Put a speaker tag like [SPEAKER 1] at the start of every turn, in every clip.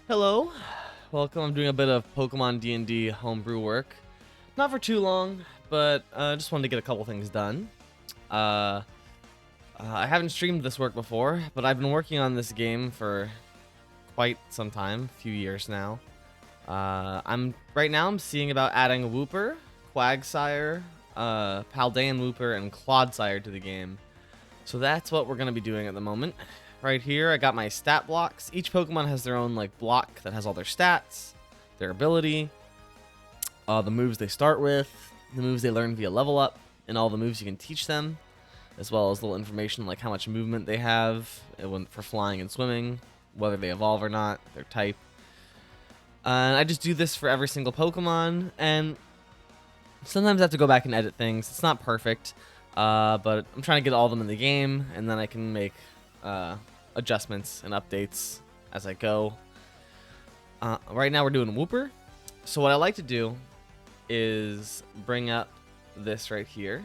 [SPEAKER 1] Hello, welcome. I'm doing a bit of Pokemon D&D homebrew work. Not for too long, but just wanted to get a couple things done. I haven't streamed this work before, but I've been working on this game for quite some time, a few years now. Right now I'm seeing about adding Wooper, Quagsire, Paldean Wooper, and Clodsire to the game. So that's what we're gonna be doing at the moment. Right here, I got my stat blocks. Each Pokemon has their own block that has all their stats, their ability, the moves they start with, the moves they learn via level up, and all the moves you can teach them, as well as little information like how much movement they have for flying and swimming, whether they evolve or not, their type. And I just do this for every single Pokemon, and sometimes I have to go back and edit things. It's not perfect, but I'm trying to get all of them in the game, and then I can make adjustments and updates as I go. Right now we're doing Wooper. So what I like to do is bring up this right here.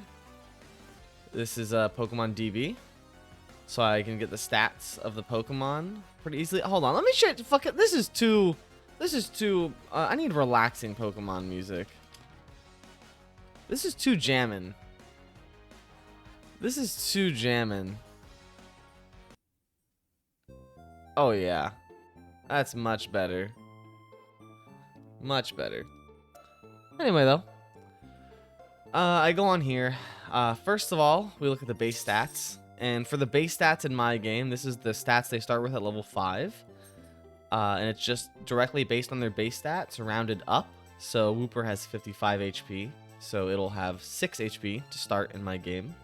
[SPEAKER 1] This is Pokemon DB. So I can get the stats of the Pokemon pretty easily. Hold on, let me share. Fuck it. This is too. I need relaxing Pokemon music. This is too jammin'. This is too jammin'. Oh yeah, that's much better. Much better. Anyway though, I go on here. First of all, we look at the base stats. And for the base stats in my game, this is the stats they start with at level 5. And it's just directly based on their base stats, rounded up. So Wooper has 55 HP, so it'll have 6 HP to start in my game.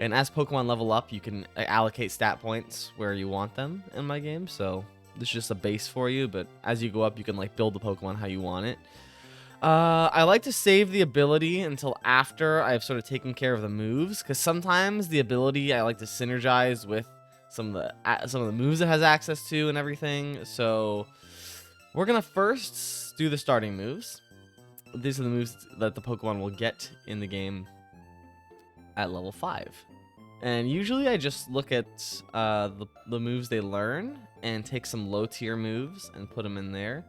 [SPEAKER 1] And as Pokemon level up, you can allocate stat points where you want them in my game. So this is just a base for you, but as you go up, you can build the Pokemon how you want it. I like to save the ability until after I've sort of taken care of the moves, because sometimes the ability I like to synergize with some of the moves it has access to and everything. So we're gonna first do the starting moves. These are the moves that the Pokemon will get in the game at level 5. And usually I just look at the moves they learn and take some low tier moves and put them in there.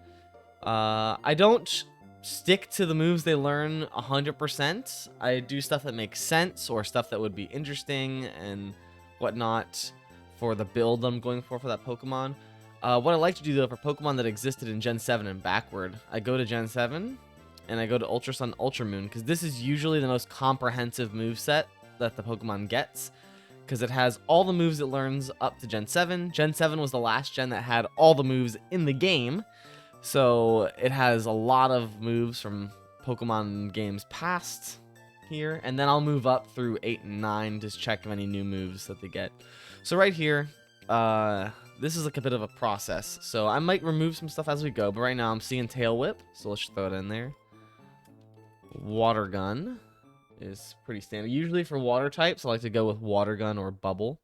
[SPEAKER 1] I don't stick to the moves they learn 100%. I do stuff that makes sense or stuff that would be interesting and whatnot for the build I'm going for that Pokemon. What I like to do though for Pokemon that existed in Gen 7 and backward, I go to Gen 7 and I go to Ultra Sun, Ultra Moon, because this is usually the most comprehensive move set that the Pokemon gets, because it has all the moves it learns up to Gen 7. Gen 7 was the last gen that had all the moves in the game, so it has a lot of moves from Pokemon games past here, and then I'll move up through 8 and 9 to check any new moves that they get. So right here, this is a bit of a process, so I might remove some stuff as we go, but right now I'm seeing Tail Whip, so let's throw it in there. Water Gun is pretty standard. Usually for water types, I like to go with Water Gun or Bubble.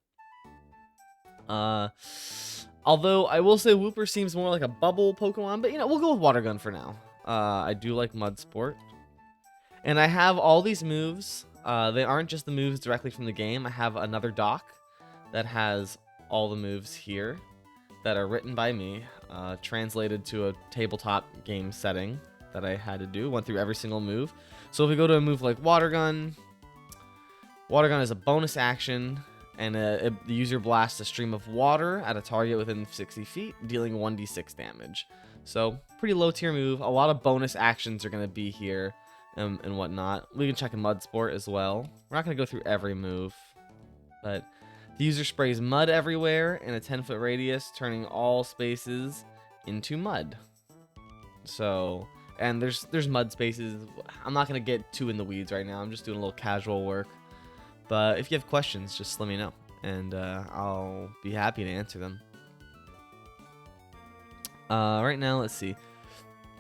[SPEAKER 1] Although I will say Wooper seems more like a Bubble Pokemon, but we'll go with Water Gun for now. I do like Mud Sport. And I have all these moves. They aren't just the moves directly from the game. I have another doc that has all the moves here that are written by me, translated to a tabletop game setting that I had to do. Went through every single move. So if we go to a move like Water Gun is a bonus action, and the user blasts a stream of water at a target within 60 feet, dealing 1d6 damage. So pretty low tier move. A lot of bonus actions are going to be here and whatnot. We can check a Mud Sport as well. We're not going to go through every move, but the user sprays mud everywhere in a 10-foot radius, turning all spaces into mud. So, and there's mud spaces. I'm not going to get too in the weeds right now. I'm just doing a little casual work. But if you have questions, just let me know, and I'll be happy to answer them. Right now, let's see.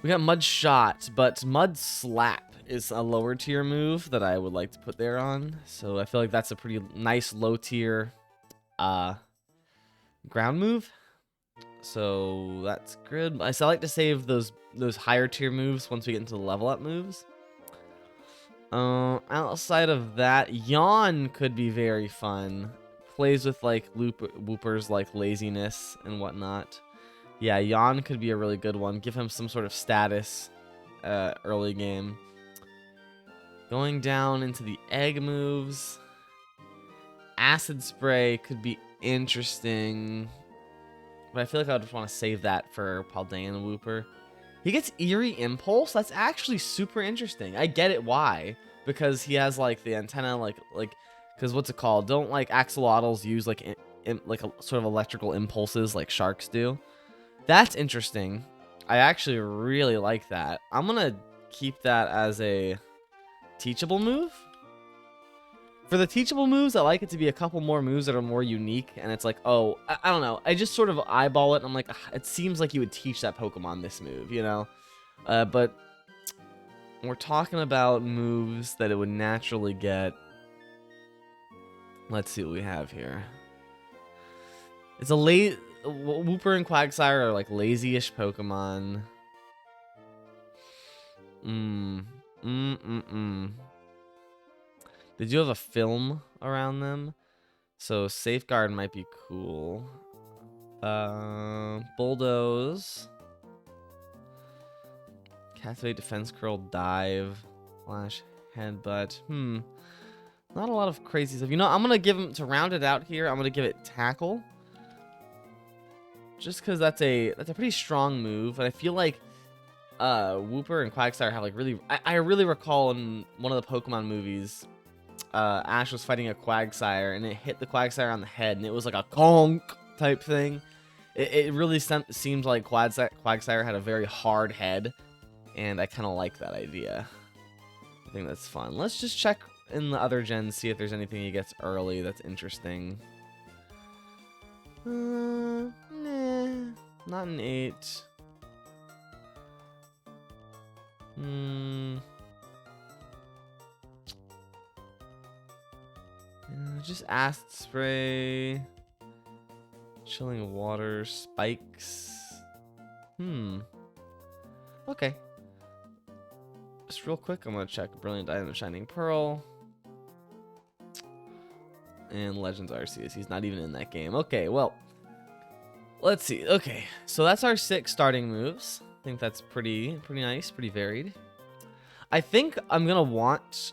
[SPEAKER 1] We got Mud Shot, but Mud Slap is a lower tier move that I would like to put there on. So I feel like that's a pretty nice low tier ground move. So that's good. I like to save those higher tier moves once we get into the level up moves. Outside of that, Yawn could be very fun. Plays with Wooper's laziness and whatnot. Yeah, Yawn could be a really good one. Give him some sort of status early game. Going down into the egg moves. Acid Spray could be interesting. But I feel like I would just want to save that for Paldean Wooper. He gets Eerie Impulse? That's actually super interesting. I get it why. Because he has, like, the antenna, like, because what's it called? Don't, like, axolotls use, like, like a sort of electrical impulses like sharks do? That's interesting. I actually really like that. I'm going to keep that as a teachable move. For the teachable moves, I like it to be a couple more moves that are more unique, and it's like, oh, I don't know. I just sort of eyeball it, and I'm like, it seems like you would teach that Pokemon this move, you know? But we're talking about moves that it would naturally get. Let's see what we have here. It's a Wooper and Quagsire are like lazy-ish Pokemon. They do have a film around them, so Safeguard might be cool. Bulldoze. Captivate, Defense Curl, Dive, Flash, Headbutt. Not a lot of crazy stuff. You know, I'm going to give him, to round it out here, I'm going to give it Tackle. Just because that's a pretty strong move, and I feel like Wooper and Quagsire have like really... I really recall in one of the Pokemon movies, Ash was fighting a Quagsire, and it hit the Quagsire on the head, and it was like a conk type thing. It really seemed like Quagsire had a very hard head, and I kind of like that idea. I think that's fun. Let's just check in the other gens, see if there's anything he gets early that's interesting. Nah, not an 8. Just Acid Spray. Chilling Water. Spikes. Okay. Just real quick, I'm going to check Brilliant Diamond, Shining Pearl. And Legends Arceus. He's not even in that game. Okay, well. Let's see. Okay, so that's our 6 starting moves. I think that's pretty nice, pretty varied. I think I'm going to want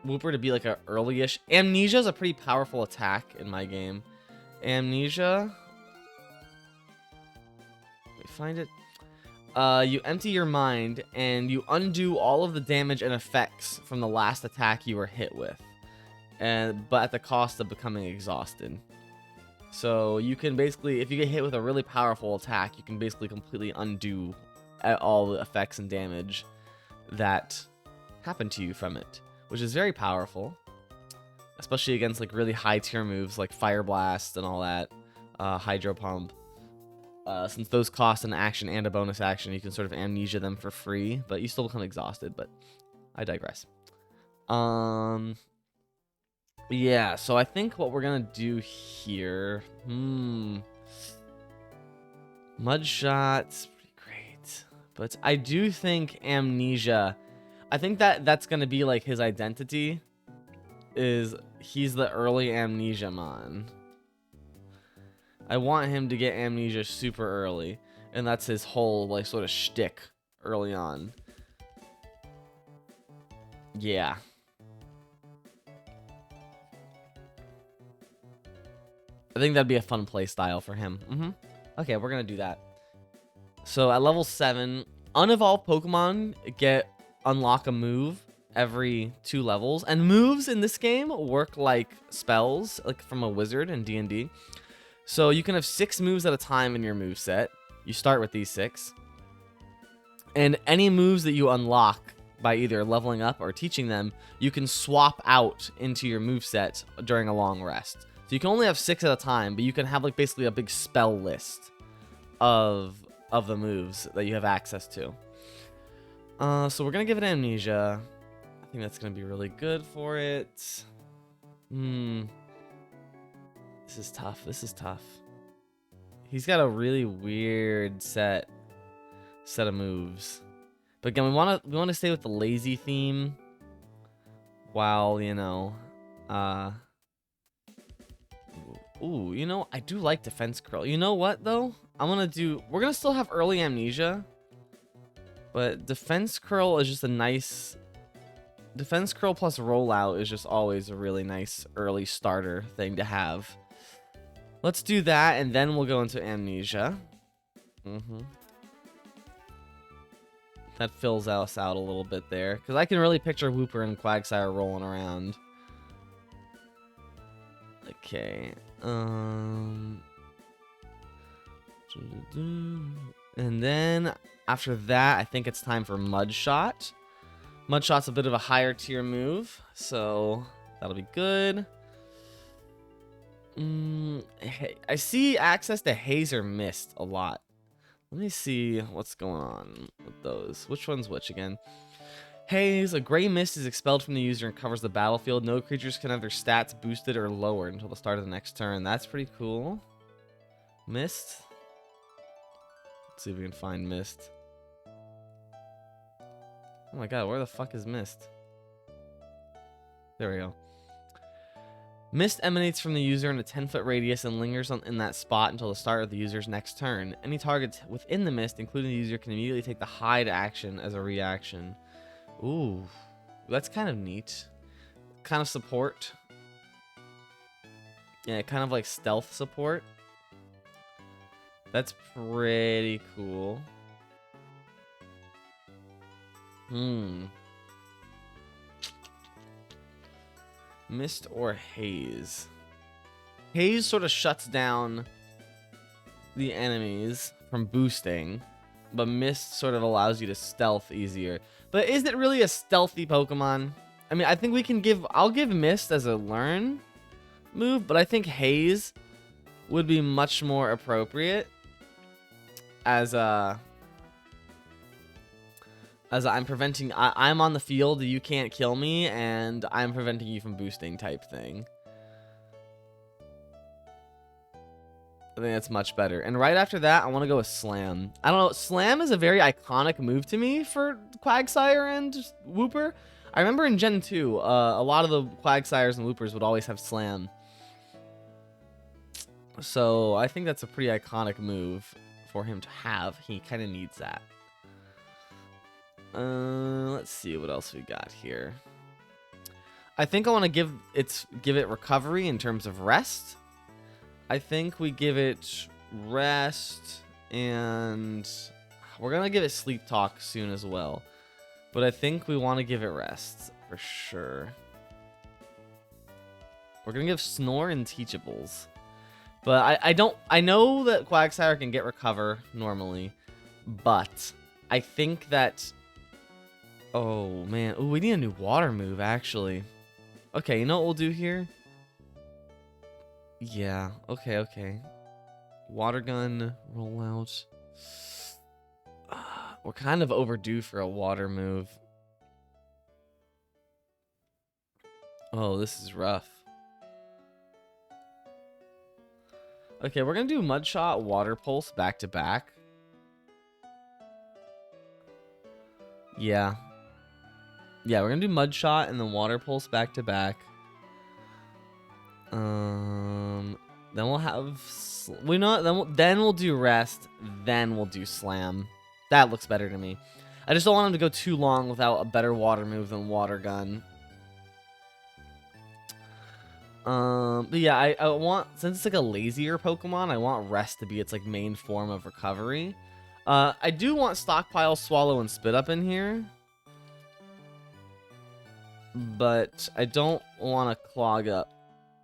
[SPEAKER 1] Wooper to be like a early-ish. Amnesia is a pretty powerful attack in my game. Amnesia. Let me find it. You empty your mind and you undo all of the damage and effects from the last attack you were hit with, but at the cost of becoming exhausted. So you can basically, if you get hit with a really powerful attack, you can basically completely undo all the effects and damage that happened to you from it, which is very powerful, especially against like really high tier moves like Fire Blast and all that, Hydro Pump. Since those cost an action and a bonus action, you can sort of amnesia them for free, but you still become exhausted, but I digress. Yeah, so I think what we're gonna do here, Mudshot's pretty great, but I do think Amnesia, I think that's gonna be like his identity, is he's the early Amnesiamon. I want him to get Amnesia super early, and that's his whole like sort of shtick early on. Yeah. I think that'd be a fun play style for him. Okay, we're gonna do that. So at level 7, unevolved Pokemon unlock a move every 2 levels, and moves in this game work like spells, like from a wizard in D&D. So you can have 6 moves at a time in your move set. You start with these 6. And any moves that you unlock by either leveling up or teaching them, you can swap out into your move set during a long rest. So you can only have 6 at a time, but you can have like basically a big spell list of the moves that you have access to. So we're going to give it Amnesia. I think that's going to be really good for it. This is tough. This is tough. He's got a really weird set of moves. But again, we want to stay with the lazy theme while, you know, ooh, you know, I do like Defense Curl. You know what though? we're gonna still have early amnesia, but defense curl is just a nice, defense curl plus rollout is just always a really nice early starter thing to have. Let's do that, and then we'll go into amnesia. That fills us out a little bit there, because I can really picture Wooper and Quagsire rolling around. Okay. And then after that, I think it's time for Mudshot. Mudshot's a bit of a higher tier move, so that'll be good. I see access to Haze or Mist a lot. Let me see what's going on with those. Which one's which again? Haze, a gray mist is expelled from the user and covers the battlefield. No creatures can have their stats boosted or lowered until the start of the next turn. That's pretty cool. Mist. Let's see if we can find Mist. Oh my god, where the fuck is Mist? There we go. Mist emanates from the user in a 10-foot radius and lingers in that spot until the start of the user's next turn. Any targets within the mist, including the user, can immediately take the hide action as a reaction. Ooh, that's kind of neat. Kind of support. Yeah, kind of like stealth support. That's pretty cool. Mist or Haze? Haze sort of shuts down the enemies from boosting, but Mist sort of allows you to stealth easier. But is it really a stealthy Pokemon? I mean, I think we can I'll give Mist as a learn move, but I think Haze would be much more appropriate as I'm preventing, I'm on the field, you can't kill me, and I'm preventing you from boosting type thing. I think that's much better. And right after that, I want to go with Slam. I don't know, Slam is a very iconic move to me for Quagsire and Wooper. I remember in Gen 2, a lot of the Quagsires and Woopers would always have Slam. So I think that's a pretty iconic move for him to have. He kind of needs that. Let's see what else we got here. I think I want to give it recovery in terms of rest. I think we give it rest, and we're gonna give it sleep talk soon as well. But I think we want to give it rest for sure. We're gonna give Snore and Teachables. But I know that Quagsire can get recover normally, but I think that, oh man, ooh, we need a new water move actually. Okay, you know what we'll do here? Yeah, okay. Water gun rollout. We're kind of overdue for a water move. Oh, this is rough. Okay, we're gonna do Mudshot, Water Pulse back to back. Yeah, we're gonna do Mudshot and then Water Pulse back to back. Then we'll have then we'll do Rest, then we'll do Slam. That looks better to me. I just don't want him to go too long without a better water move than Water Gun. But yeah, I want, since it's like a lazier Pokemon, I want Rest to be its like main form of recovery. I do want Stockpile, Swallow, and Spit Up in here, but I don't want to clog up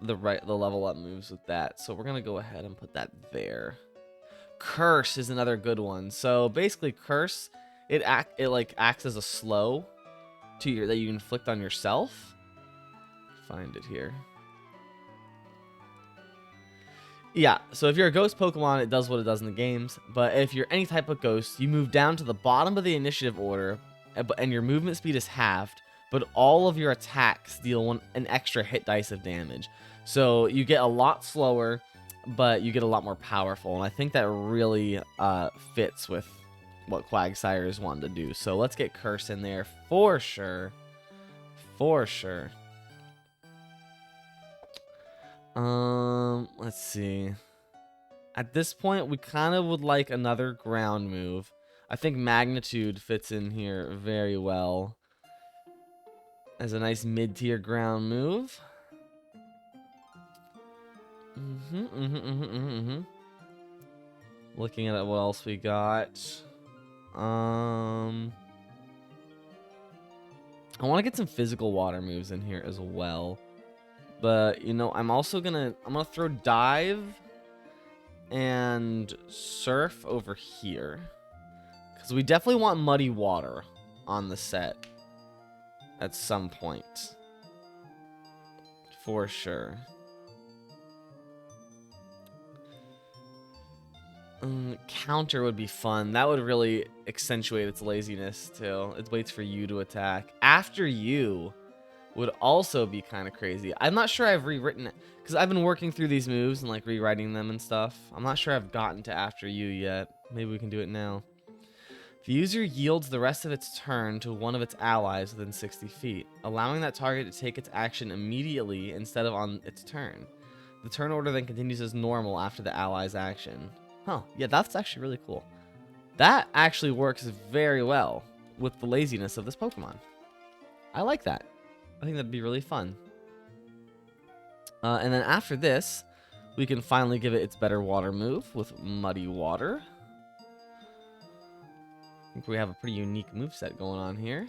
[SPEAKER 1] the level up moves with that. So we're gonna go ahead and put that there. Curse is another good one. So basically, Curse it acts as a slow to that you inflict on yourself. Find it here. Yeah, so if you're a ghost Pokemon, it does what it does in the games. But if you're any type of ghost, you move down to the bottom of the initiative order, and your movement speed is halved, but all of your attacks deal an extra hit dice of damage. So you get a lot slower, but you get a lot more powerful. And I think that really fits with what Quagsire is wanting to do. So let's get Curse in there for sure. For sure. Let's see. At this point, we kind of would like another ground move. I think Magnitude fits in here very well as a nice mid-tier ground move. Looking at what else we got. I want to get some physical water moves in here as well. But, you know, I'm gonna throw Dive and Surf over here. Because we definitely want Muddy Water on the set at some point. For sure. Counter would be fun. That would really accentuate its laziness too. It waits for you to attack. After you would also be kind of crazy. I'm not sure I've rewritten it because I've been working through these moves and like rewriting them and stuff. I'm not sure I've gotten to after you yet. Maybe we can do it now. The user yields the rest of its turn to one of its allies within 60 feet, allowing that target to take its action immediately instead of on its turn. The turn order then continues as normal after the ally's action. Huh, yeah, that's actually really cool. That actually works very well with the laziness of this Pokemon. I like that. I think that'd be really fun. And then after this, we can finally give it its better water move with Muddy Water. I think we have a pretty unique moveset going on here.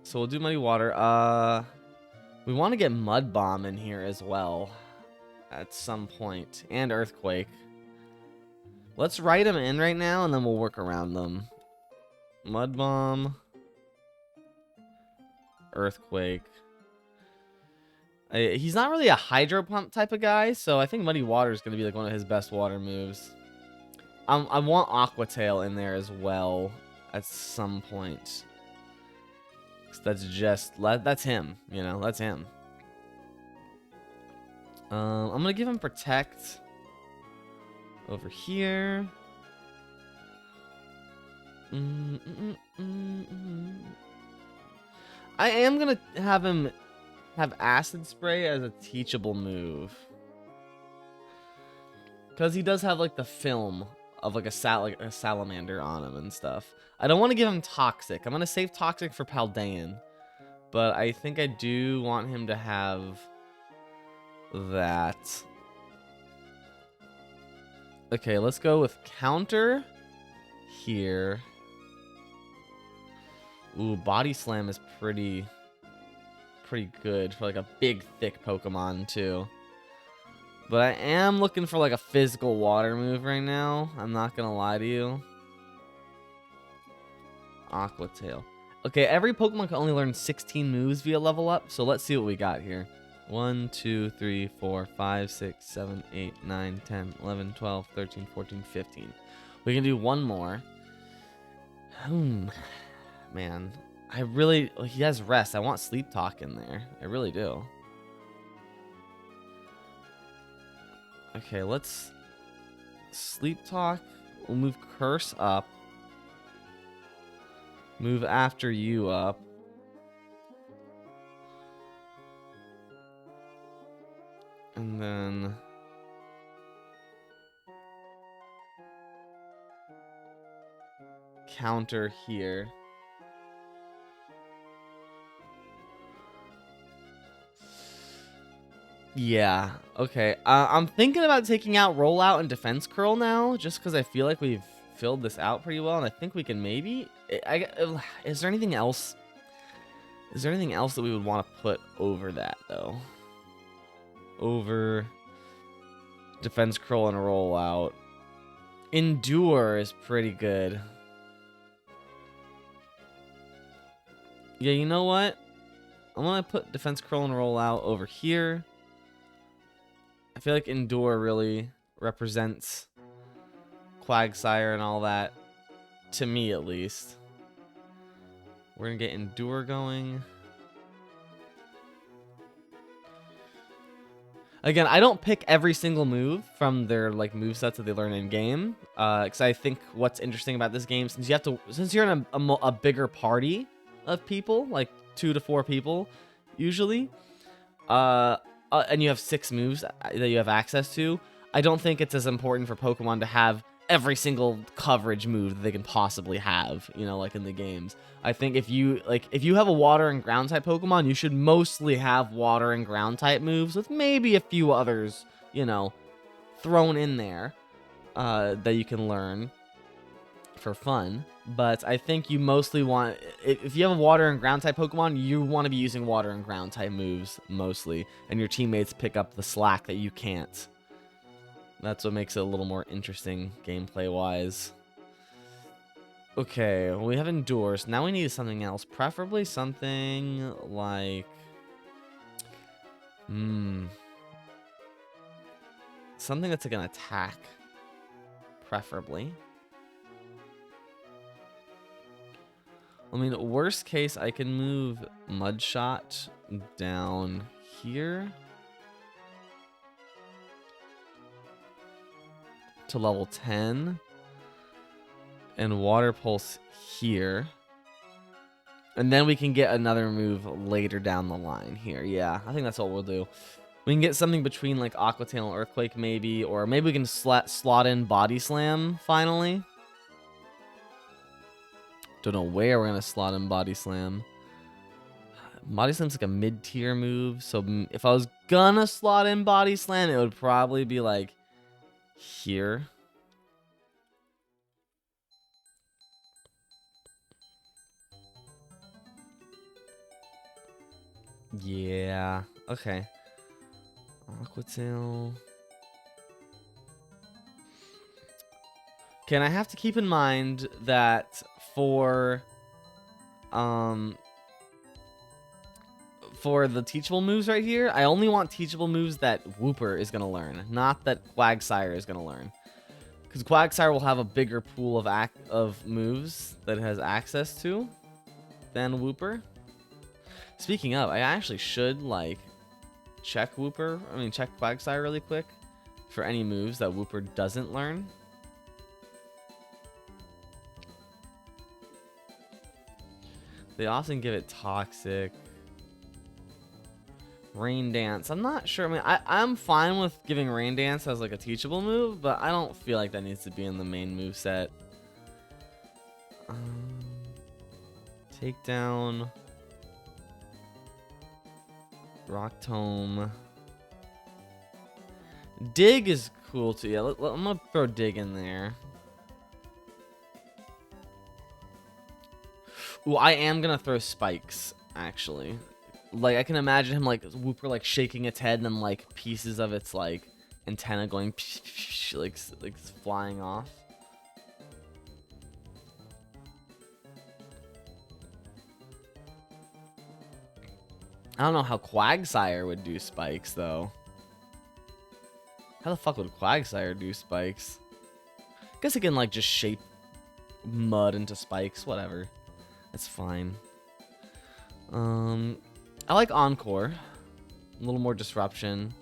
[SPEAKER 1] So we'll do Muddy Water. We want to get Mud Bomb in here as well at some point, and Earthquake. Let's write them in right now, and then we'll work around them. Mud Bomb, Earthquake. He's not really a Hydro Pump type of guy, so I think Muddy Water is going to be like one of his best water moves. I want Aqua Tail in there as well at some point. That's him, you know, that's him. I'm gonna give him Protect over here. I am gonna have him have Acid Spray as a teachable move, because he does have like the film of like a salamander on him and stuff. I don't want to give him Toxic. I'm gonna save Toxic for Paldean, but I think I do want him to have that. Okay, let's go with Counter here. Ooh, Body Slam is pretty good for like a big, thick Pokemon too. But I am looking for like a physical water move right now. I'm not gonna lie to you. Aqua Tail. Okay, every Pokemon can only learn 16 moves via level up, so let's see what we got here. 1, 2, 3, 4, 5, 6, 7, 8, 9, 10, 11, 12, 13, 14, 15. We can do one more. Man, he has Rest. I want Sleep Talk in there. I really do. Okay, let's Sleep Talk. We'll move Curse up. Move After You up. And then Counter here. Yeah, okay. I'm thinking about taking out Rollout and Defense Curl now, just because I feel like we've filled this out pretty well, and I think we can maybe... Is there anything else? Is there anything else that we would want to put over that, though? Over Defense Curl and Rollout. Endure is pretty good. Yeah, you know what? I'm going to put Defense Curl and Rollout over here. I feel like Endure really represents Quagsire and all that, to me at least. We're gonna get Endure going. Again, I don't pick every single move from their like move sets that they learn in game, because I think what's interesting about this game, since you're in a bigger party of people, like 2 to 4 people, usually. And you have 6 moves that you have access to. I don't think it's as important for Pokemon to have every single coverage move that they can possibly have, you know, like in the games. I think if you have a water and ground type Pokemon, you should mostly have water and ground type moves with maybe a few others, you know, thrown in there that you can learn for fun. But I think you mostly want, if you have a water and ground type Pokemon, you want to be using water and ground type moves mostly, and your teammates pick up the slack that you can't. That's what makes it a little more interesting gameplay wise. Okay, well, we have Endures. Now we need something else, preferably something like something that's like an attack, preferably. I mean, worst case, I can move Mudshot down here to level 10 and Water Pulse here. And then we can get another move later down the line here. Yeah, I think that's what we'll do. We can get something between like Aqua Tail and Earthquake maybe, or maybe we can slot in Body Slam finally. Don't know where we're going to slot in Body Slam. Body Slam's like a mid-tier move, so if I was gonna slot in Body Slam, it would probably be like here. Yeah, okay. Aqua Tail. Okay, and I have to keep in mind that for the teachable moves right here, I only want teachable moves that Wooper is going to learn, not that Quagsire is going to learn. Because Quagsire will have a bigger pool of moves that it has access to than Wooper. Speaking of, I actually should, like, check Quagsire really quick for any moves that Wooper doesn't learn. They often give it Toxic. Rain Dance. I'm not sure. I mean, I'm fine with giving Rain Dance as like a teachable move, but I don't feel like that needs to be in the main move set. Takedown. Rock Tome. Dig is cool too. Yeah, I'm gonna throw Dig in there. Ooh, I am gonna throw Spikes, actually. Like, I can imagine him, like, Wooper, like, shaking its head and then, like, pieces of its, like, antenna going, like flying off. I don't know how Quagsire would do Spikes, though. How the fuck would Quagsire do Spikes? I guess it can, like, just shape mud into spikes. Whatever. That's fine. I like Encore. A little more disruption.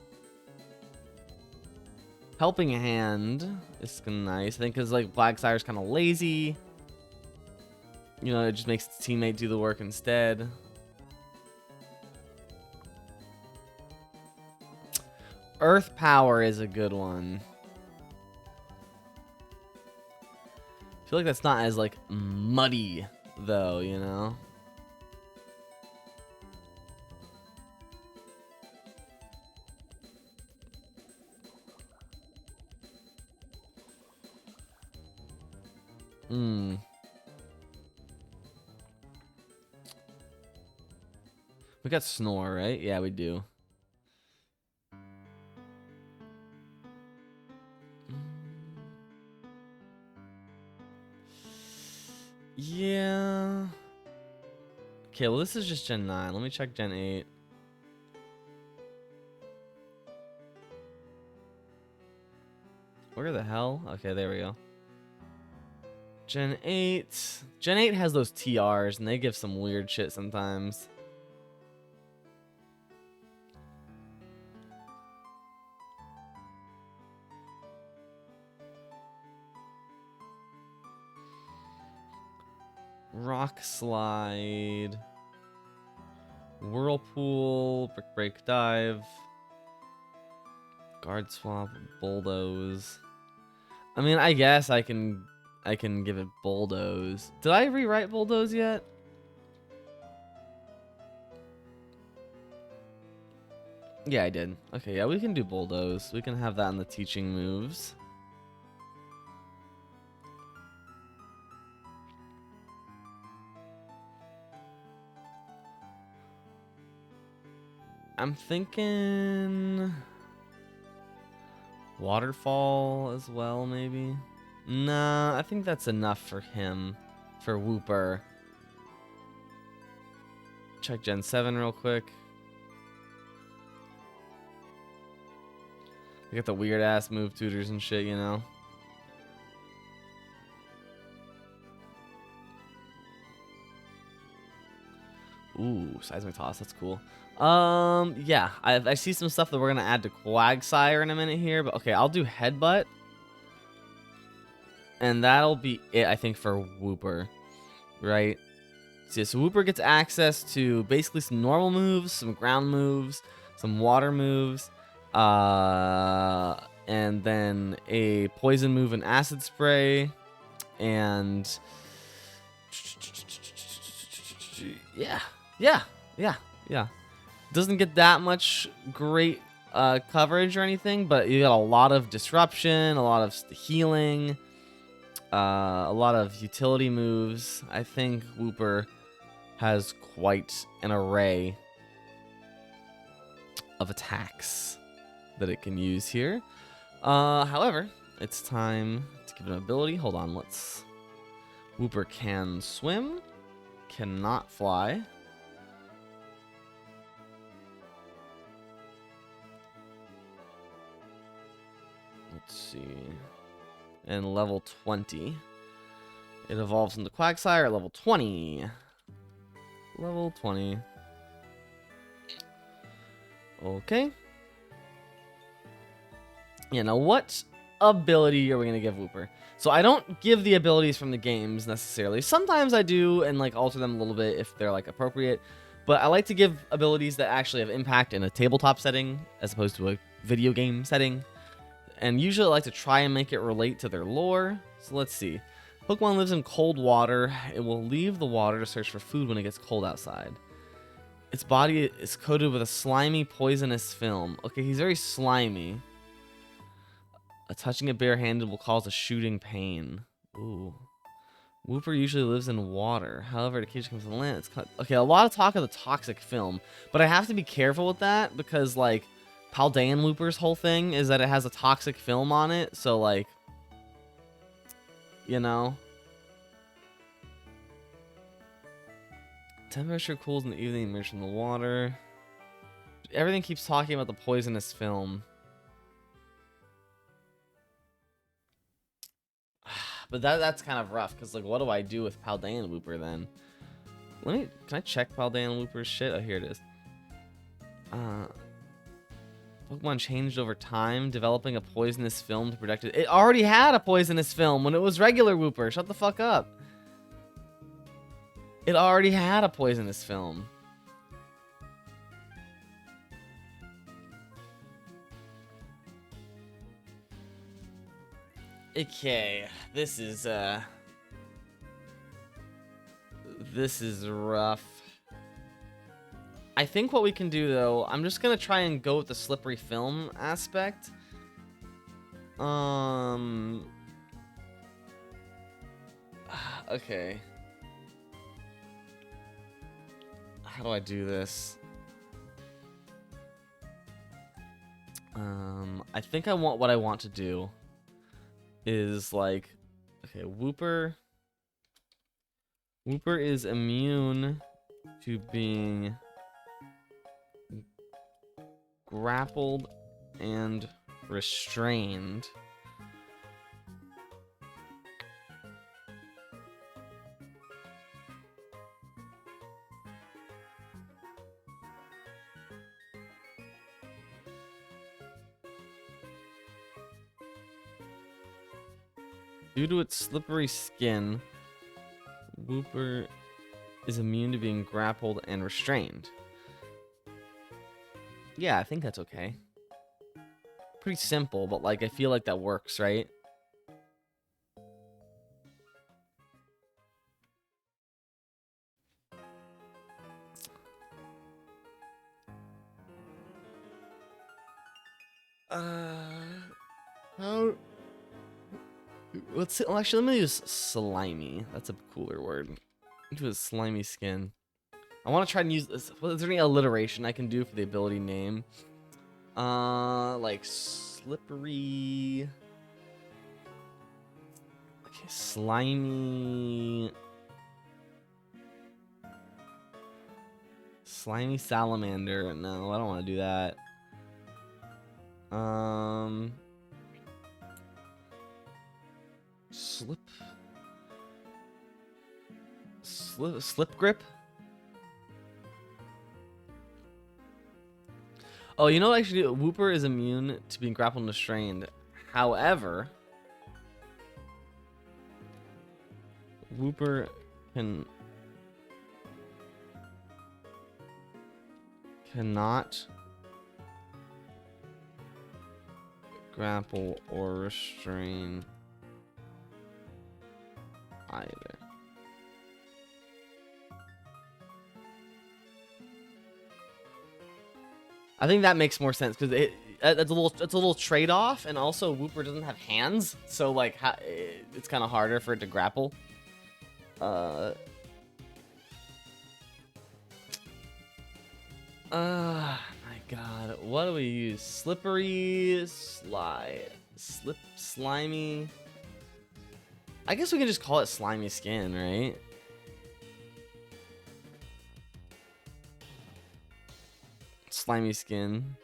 [SPEAKER 1] Helping Hand is nice. I think because, like, Quagsire's kind of lazy. You know, it just makes its teammate do the work instead. Earth Power is a good one. I feel like that's not as, like, muddy, though, you know? We got Snore, right? Yeah, we do. Yeah. Okay, well, this is just Gen 9. Let me check Gen 8. Where the hell? Okay, there we go. Gen 8. Gen 8 has those TRs, and they give some weird shit sometimes. Rock Slide. Whirlpool, Brick Break Dive, Guard Swap, Bulldoze. I mean, I guess I can give it Bulldoze. Did I rewrite Bulldoze yet? Yeah, I did. Okay, yeah, we can do Bulldoze. We can have that in the teaching moves. I'm thinking Waterfall as well, maybe. Nah, I think that's enough for him, for Wooper. Check Gen 7 real quick. We got the weird ass move tutors and shit, you know. Ooh, seismic toss, that's cool. Yeah, I see some stuff that we're gonna add to Quagsire in a minute here, but okay, I'll do Headbutt. And that'll be it, I think, for Wooper, right? So Wooper gets access to basically some normal moves, some ground moves, some water moves, and then a poison move and acid spray, and yeah. Doesn't get that much great coverage or anything, but you got a lot of disruption, a lot of healing, a lot of utility moves. I think Wooper has quite an array of attacks that it can use here. However, it's time to give it an ability. Hold on, let's... Wooper can swim, cannot fly. Let's see. And level 20. It evolves into Quagsire at level 20. Level 20. Okay. Yeah, now what ability are we going to give Wooper? So I don't give the abilities from the games necessarily. Sometimes I do and like alter them a little bit if they're like appropriate. But I like to give abilities that actually have impact in a tabletop setting as opposed to a video game setting. And usually I like to try and make it relate to their lore. So let's see. Pokemon lives in cold water. It will leave the water to search for food when it gets cold outside. Its body is coated with a slimy, poisonous film. Okay, he's very slimy. Touching it barehanded will cause a shooting pain. Ooh. Wooper usually lives in water. However, it occasionally comes to land. It's okay, a lot of talk of the toxic film. But I have to be careful with that because, like, Paldean Wooper's whole thing is that it has a toxic film on it. So, like, you know. Temperature cools in the evening, immersed in the water. Everything keeps talking about the poisonous film. But that's kind of rough, because, like, what do I do with Paldean Wooper, then? Can I check Paldean Wooper's shit? Oh, here it is. Pokemon changed over time, developing a poisonous film to protect it. It already had a poisonous film when it was regular Wooper. Shut the fuck up. It already had a poisonous film. Okay, this is rough. I think what we can do, though, I'm just gonna try and go with the slippery film aspect. Okay. How do I do this? I think what I want to do is, like, okay, Wooper is immune to being grappled and restrained. Due to its slippery skin, Wooper is immune to being grappled and restrained. Yeah, I think that's okay. Pretty simple, but like I feel like that works, right? How? Let's see. Well, actually, let me use slimy. That's a cooler word. Do a slimy skin. I want to try and use this. Well, is there any alliteration I can do for the ability name? Like slippery. Okay, slimy. Slimy salamander. No, I don't want to do that. Slip grip. Oh, you know what I should do? Wooper is immune to being grappled and restrained. However, Wooper cannot grapple or restrain either. I think that makes more sense because it's a little trade off, and also Wooper doesn't have hands, so like it's kind of harder for it to grapple. My God, what do we use? Slippery, slimy. I guess we can just call it slimy skin, right? Slimy skin.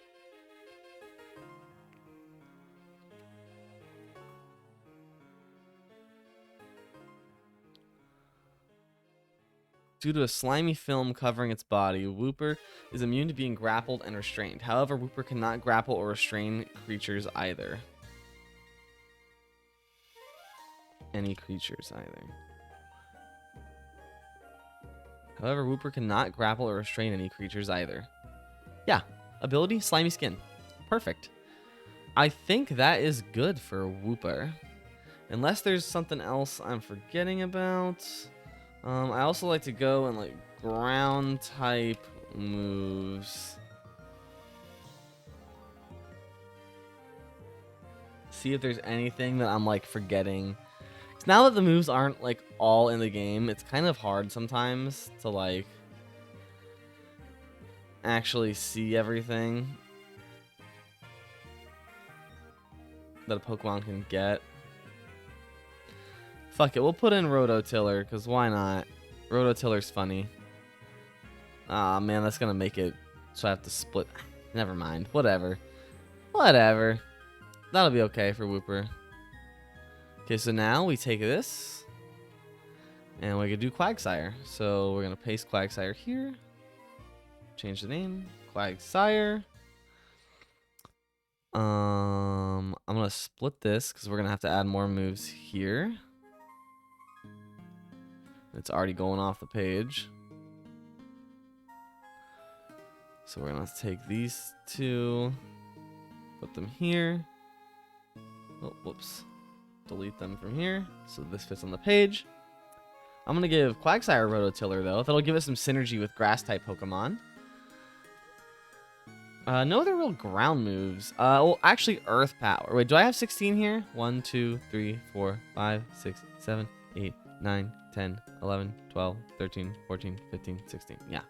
[SPEAKER 1] Due to a slimy film covering its body, Wooper is immune to being grappled and restrained. However, Wooper cannot grapple or restrain creatures either. Any creatures either. However, Wooper cannot grapple or restrain any creatures either. Yeah. Ability, slimy skin. Perfect. I think that is good for Wooper. Unless there's something else I'm forgetting about. I also like to go and like ground type moves. See if there's anything that I'm like forgetting. 'Cause now that the moves aren't like all in the game, it's kind of hard sometimes to like actually see everything that a Pokemon can get. Fuck it, we'll put in Rototiller, because why not? Rototiller's funny. Aw, man, that's gonna make it so I have to split. Never mind. Whatever. Whatever. That'll be okay for Wooper. Okay, so now we take this, and we can do Quagsire. So we're gonna paste Quagsire here. Change the name. Quagsire. I'm gonna split this, because we're gonna have to add more moves here. It's already going off the page. So we're going to take these two, put them here. Oh, whoops. Delete them from here. So this fits on the page. I'm going to give Quagsire Rototiller, though. That'll give us some synergy with Grass-type Pokemon. No other real ground moves. Well, actually, Earth Power. Wait, do I have 16 here? 1, 2, 3, 4, 5, 6, 7, 8, 9, 10, 11, 12, 13, 14, 15, 16. Yeah.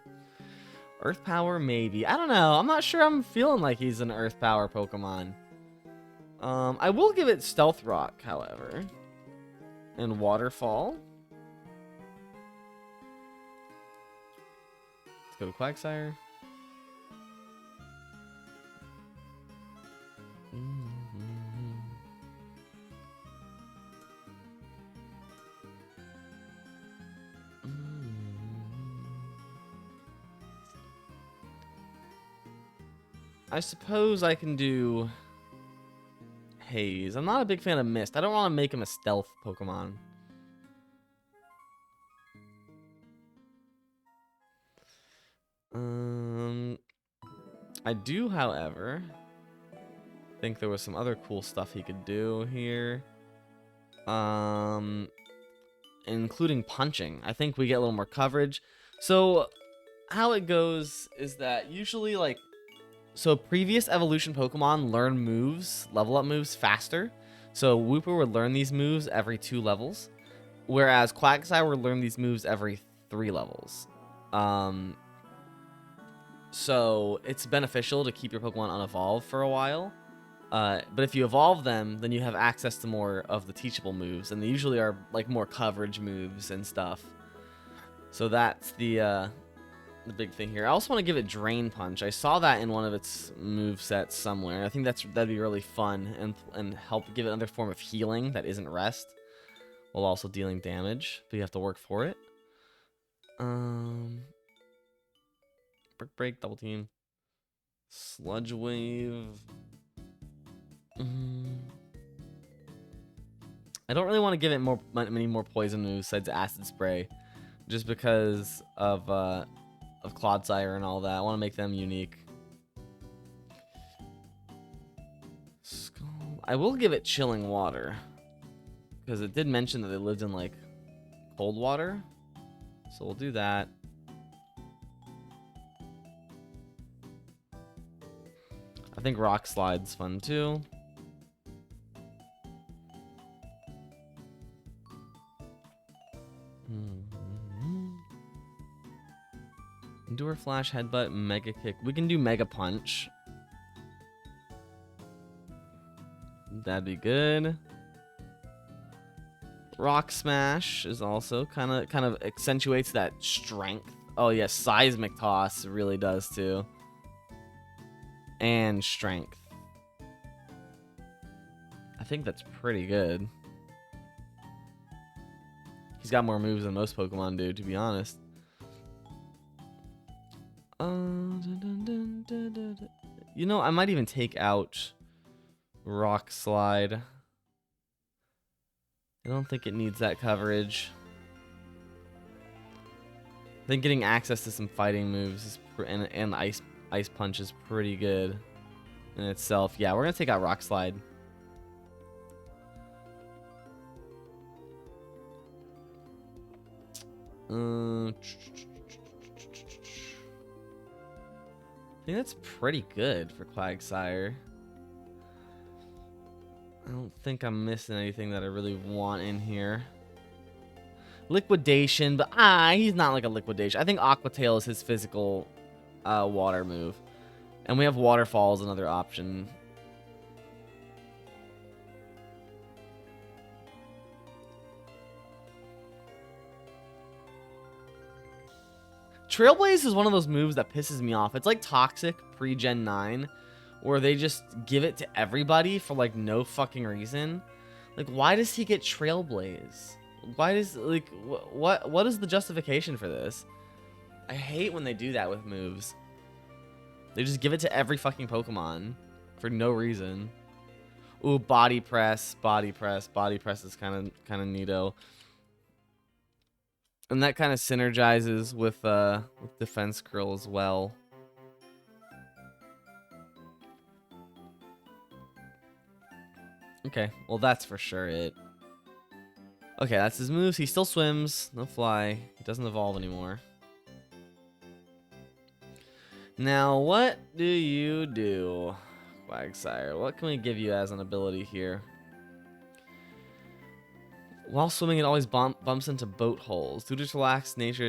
[SPEAKER 1] Earth Power, maybe. I don't know. I'm not sure I'm feeling like he's an Earth Power Pokemon. I will give it Stealth Rock, however. And Waterfall. Let's go to Quagsire. I suppose I can do Haze. I'm not a big fan of Mist. I don't want to make him a stealth Pokemon. I do, however, think there was some other cool stuff he could do here. Including punching. I think we get a little more coverage. So how it goes is that usually, like, so previous evolution Pokemon learn moves, level up moves faster. So Wooper would learn these moves every 2 levels, whereas Quagsire would learn these moves every 3 levels. So it's beneficial to keep your Pokemon unevolved for a while. But if you evolve them, then you have access to more of the teachable moves, and they usually are like more coverage moves and stuff. So that's the big thing here. I also want to give it Drain Punch. I saw that in one of its move sets somewhere. I think that'd be really fun and help give it another form of healing that isn't rest, while also dealing damage. But you have to work for it. Brick Break, Double Team, Sludge Wave. I don't really want to give it many more poison moves besides Acid Spray, just because of Clodsire and all that. I want to make them unique. I will give it Chilling Water, because it did mention that they lived in like cold water, so we'll do that. I think Rock Slide's fun too. Endure Flash, Headbutt, Mega Kick. We can do Mega Punch. That'd be good. Rock Smash is also kind of accentuates that strength. Oh yeah, Seismic Toss really does too. And strength. I think that's pretty good. He's got more moves than most Pokemon do, to be honest. You know, I might even take out Rock Slide. I don't think it needs that coverage. I think getting access to some fighting moves and Ice Punch is pretty good in itself. Yeah, we're gonna take out Rock Slide. I think that's pretty good for Quagsire. I don't think I'm missing anything that I really want in here. Liquidation, but he's not like a Liquidation. I think Aqua Tail is his physical water move. And we have Waterfall as another option. Trailblaze is one of those moves that pisses me off. It's like Toxic pre-Gen 9, where they just give it to everybody for like no fucking reason. Like, why does he get Trailblaze? Why does, like, what is the justification for this? I hate when they do that with moves. They just give it to every fucking Pokemon for no reason. Ooh, Body Press, Body Press. Body Press is kind of neato. And that kind of synergizes with Defense Curl as well. Okay, well that's for sure it. Okay, that's his moves. He still swims, no fly. He doesn't evolve anymore. Now, what do you do, Quagsire? What can we give you as an ability here? While swimming, it always bumps into boat holes. Due to its relaxed nature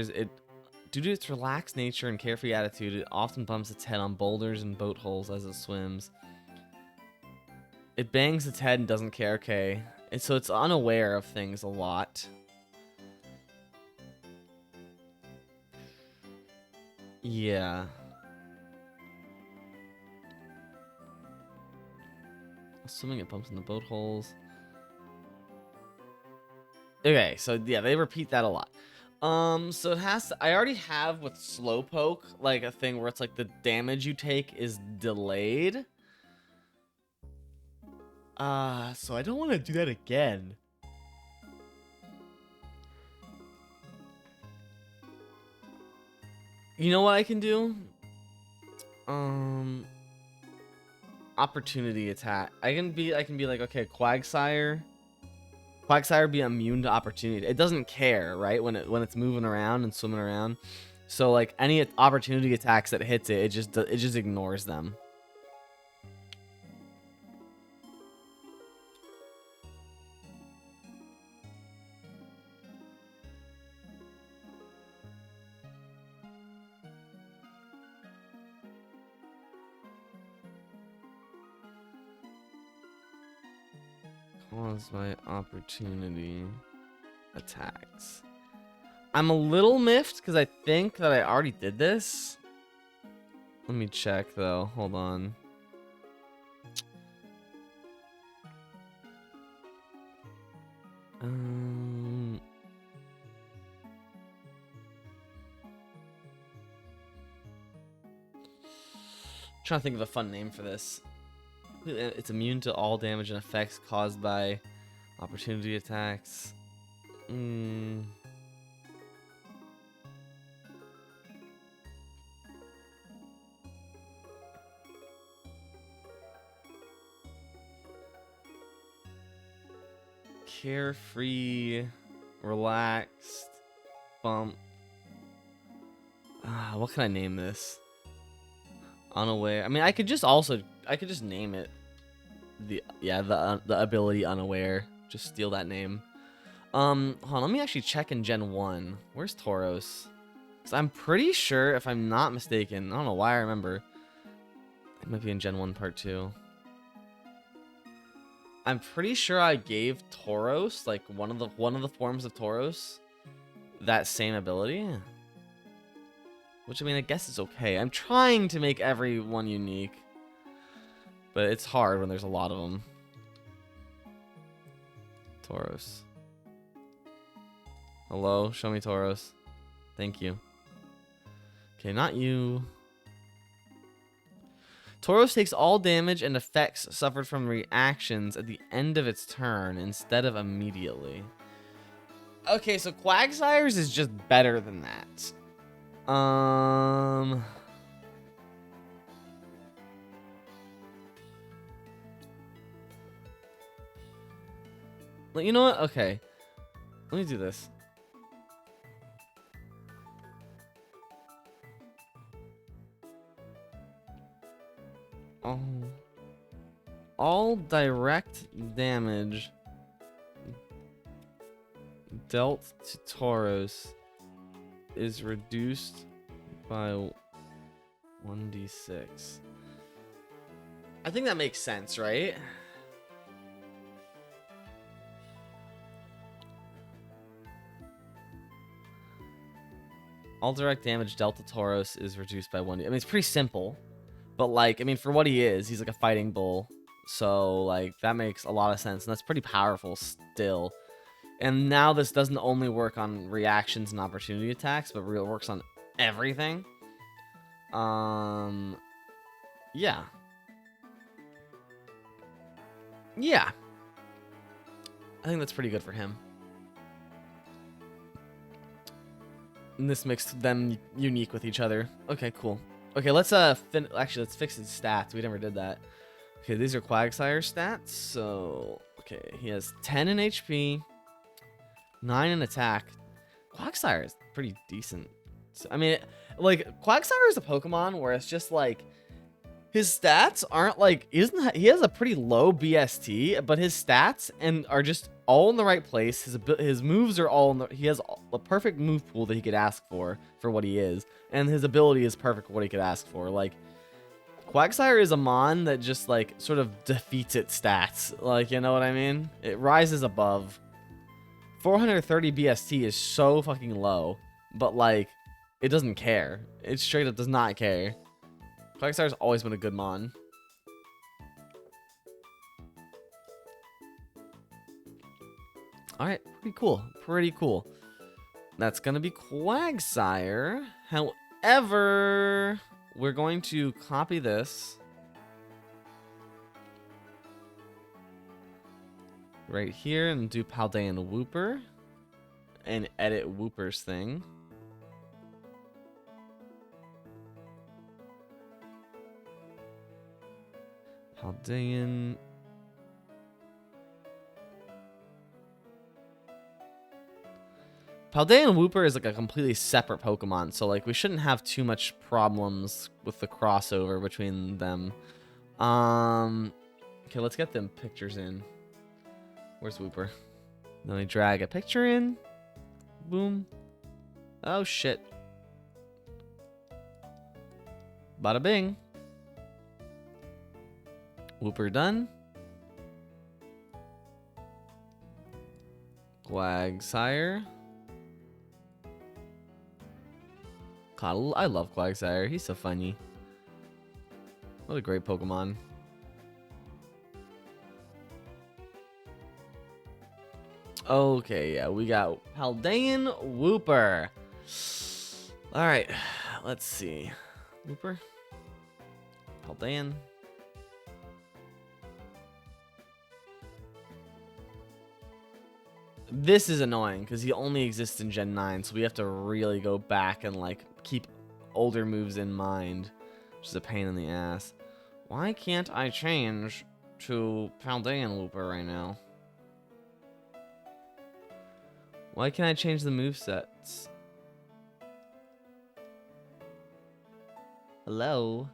[SPEAKER 1] and carefree attitude, it often bumps its head on boulders and boat holes as it swims. It bangs its head and doesn't care. Okay, so it's unaware of things a lot. Yeah. Assuming it bumps into boat holes. Okay, so yeah, they repeat that a lot. So it has to, I already have with Slowpoke, like a thing where it's like the damage you take is delayed. So I don't want to do that again. You know what I can do? Opportunity attack. I can be like, okay, Quagsire be immune to opportunity. It doesn't care, right? When it's moving around and swimming around. So like any opportunity attacks that hits it, it just ignores them. Cause my opportunity attacks. I'm a little miffed because I think that I already did this. Let me check though. Hold on. Trying to think of a fun name for this. It's immune to all damage and effects caused by opportunity attacks. Carefree, relaxed, bump. What can I name this? Unaware. I mean, I could just name it the ability unaware. Just steal that name. Hold on, let me actually check in Gen 1. Where's Tauros? Because I'm pretty sure, if I'm not mistaken, I don't know why I remember. It might be in Gen 1 Part 2. I'm pretty sure I gave Tauros, like one of the forms of Tauros, that same ability. Which, I mean, I guess it's okay. I'm trying to make everyone unique. But it's hard when there's a lot of them. Tauros. Hello? Show me Tauros. Thank you. Okay, not you. Tauros takes all damage and effects suffered from reactions at the end of its turn instead of immediately. Okay, so Quagsire's is just better than that. Well, you know what? Okay. Let me do this. All direct damage dealt to Tauros is reduced by 1d6. I think that makes sense, right? All direct damage dealt to Tauros is reduced by 1d. I mean, it's pretty simple, but like, I mean, for what he is, he's like a fighting bull. So like, that makes a lot of sense, and that's pretty powerful still. And now this doesn't only work on reactions and opportunity attacks, but it works on everything. Yeah. Yeah. I think that's pretty good for him. And this makes them unique with each other. Okay, cool. Okay, let's actually let's fix his stats. We never did that. Okay, these are Quagsire's stats. So, okay, he has 10 in HP, 9 in attack. Quagsire is pretty decent. So, I mean, like, Quagsire is a Pokemon where it's just like his stats aren't like he has a pretty low BST, but his stats are just all in the right place. His moves are all in he has a perfect move pool that he could ask for what he is, and his ability is perfect for what he could ask for. Like, Quagsire is a mon that just like sort of defeats its stats. Like, you know what I mean? It rises above. 430 BST is so fucking low, but like, it doesn't care. It straight up does not care. Quagsire's always been a good mon. Alright, pretty cool. Pretty cool. That's gonna be Quagsire. However, we're going to copy this right here and do Paldean Wooper and edit Wooper's thing. Paldean. Paldean Wooper is like a completely separate Pokemon, so like we shouldn't have too much problems with the crossover between them. Okay, let's get them pictures in. Where's Wooper? Let me drag a picture in. Boom. Oh shit. Bada bing. Wooper done. Quagsire. God, I love Quagsire. He's so funny. What a great Pokemon. Okay, yeah, we got Paldean Wooper. Alright, let's see. Wooper. Paldean. This is annoying because he only exists in Gen 9, so we have to really go back and like keep older moves in mind, which is a pain in the ass. Why can't I change to Paldean Wooper right now? Why can't I change the movesets? Hello?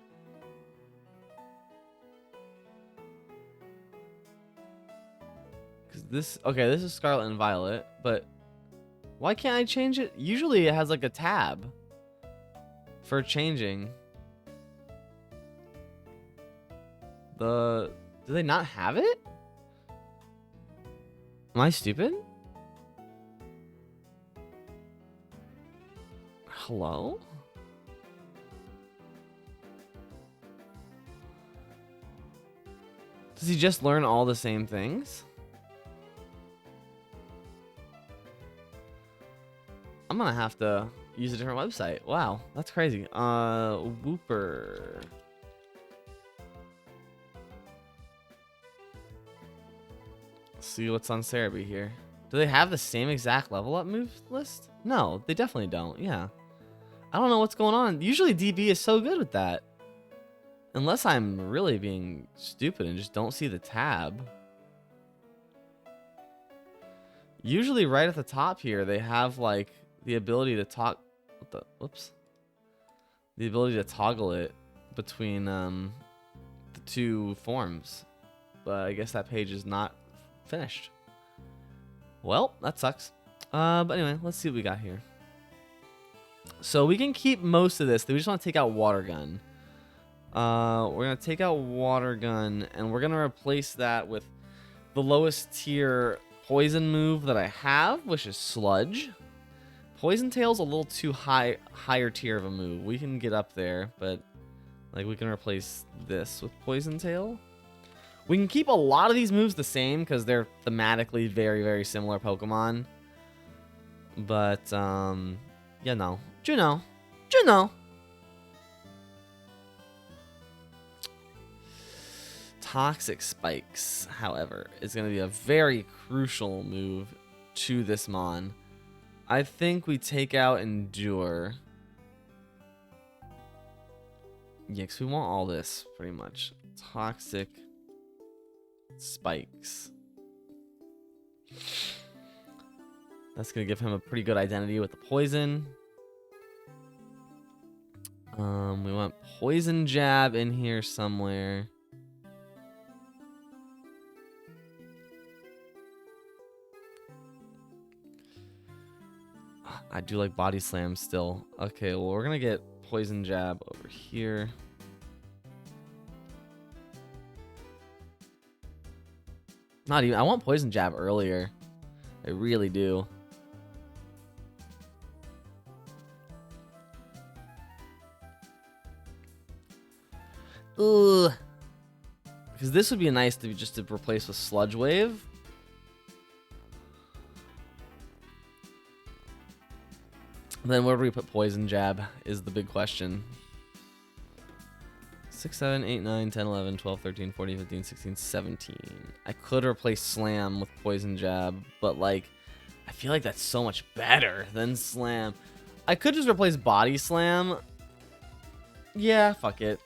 [SPEAKER 1] This, okay, this is Scarlet and Violet, but why can't I change it? Usually it has like a tab for changing. Do they not have it? Am I stupid? Hello? Does he just learn all the same things? I'm gonna have to use a different website. Wow, that's crazy. Wooper. Let's see what's on Cerebi here. Do they have the same exact level up move list? No, they definitely don't. Yeah. I don't know what's going on. Usually DB is so good with that. Unless I'm really being stupid and just don't see the tab. Usually right at the top here, they have like the ability to the ability to toggle it between the two forms. But I guess that page is not finished. Well, that sucks. But anyway, let's see what we got here. So we can keep most of this. We just want to take out Water Gun. We're going to take out Water Gun, and we're going to replace that with the lowest tier poison move that I have, which is Sludge. Poison Tail's a little too higher tier of a move. We can get up there, but like we can replace this with Poison Tail. We can keep a lot of these moves the same because they're thematically very, very similar Pokemon. But yeah, no. Juno. Toxic Spikes, however, is going to be a very crucial move to this Mon. I think we take out Endure. Yeah, because we want all this, pretty much. Toxic Spikes. That's going to give him a pretty good identity with the poison. We want Poison Jab in here somewhere. I do like Body Slam still. Okay, well, we're going to get Poison Jab over here. Not even. I want Poison Jab earlier. I really do. Ugh. Because this would be nice to just to replace with Sludge Wave. Then where do we put Poison Jab is the big question. 6, 7, 8, 9, 10, 11, 12, 13, 14, 15, 16, 17. I could replace Slam with Poison Jab, but like, I feel like that's so much better than Slam. I could just replace Body Slam. Yeah, fuck it.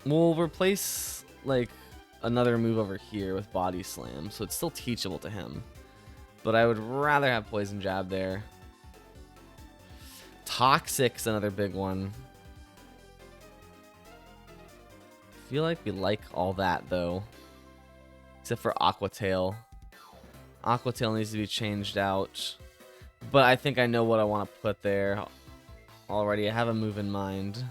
[SPEAKER 1] We'll replace, like, another move over here with Body Slam, so it's still teachable to him. But I would rather have Poison Jab there. Toxic's another big one. I feel like we like all that, though. Except for Aqua Tail. Aqua Tail needs to be changed out. But I think I know what I want to put there already. I have a move in mind.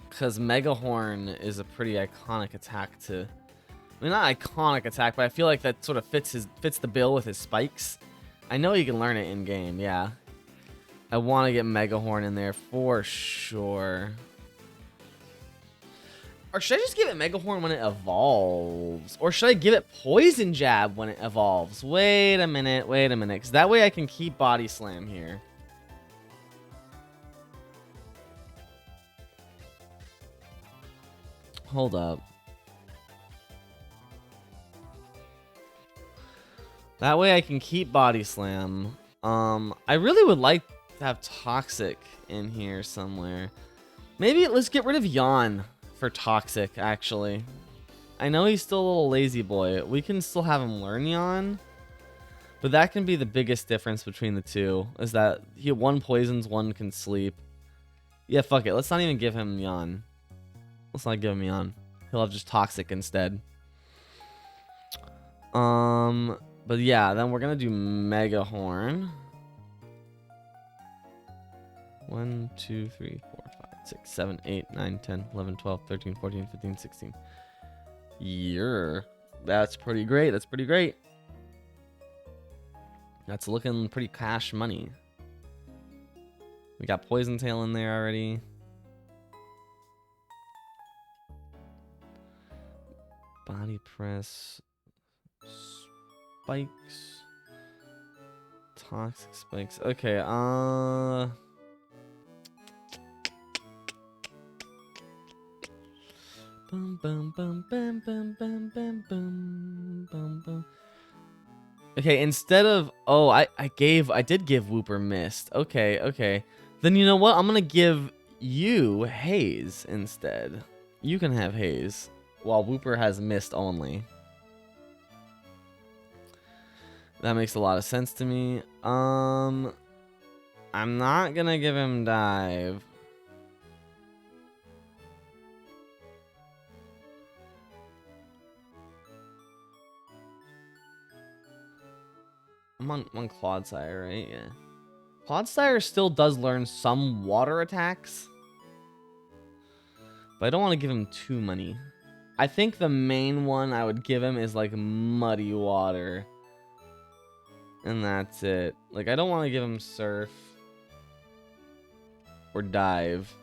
[SPEAKER 1] Because Mega Horn is a pretty iconic attack to... I mean, not iconic attack, but I feel like that sort of fits the bill with his spikes. I know you can learn it in-game, yeah. I want to get Mega Horn in there for sure. Or should I just give it Mega Horn when it evolves? Or should I give it Poison Jab when it evolves? Wait a minute, because that way I can keep Body Slam here. Hold up. That way I can keep Body Slam. I really would like to have Toxic in here somewhere. Maybe let's get rid of Yawn for Toxic, actually. I know he's still a little lazy boy. We can still have him learn Yawn. But that can be the biggest difference between the two. Is that one poisons, one can sleep. Yeah, fuck it. Let's not even give him Yawn. Let's not give him Yawn. He'll have just Toxic instead. But yeah, then we're gonna do Mega Horn. 1, 2, 3, 4, 5, 6, 7, 8, 9, 10, 11, 12, 13, 14, 15, 16. Yeah. That's pretty great. That's pretty great. That's looking pretty cash money. We got Poison Tail in there already. Body Press. Spikes. Toxic spikes. Okay, Boom, boom, boom, boom, boom, boom, boom, boom, boom, boom. Okay, instead of... Oh, I did give Wooper Mist. Okay. Then you know what? I'm gonna give you Haze instead. You can have Haze, while Wooper has Mist only. That makes a lot of sense to me. I'm not gonna give him Dive. I'm on Clodsire, right? Yeah. Clodsire still does learn some water attacks. But I don't want to give him too many. I think the main one I would give him is like Muddy Water. And that's it. Like, I don't want to give him Surf. Or Dive.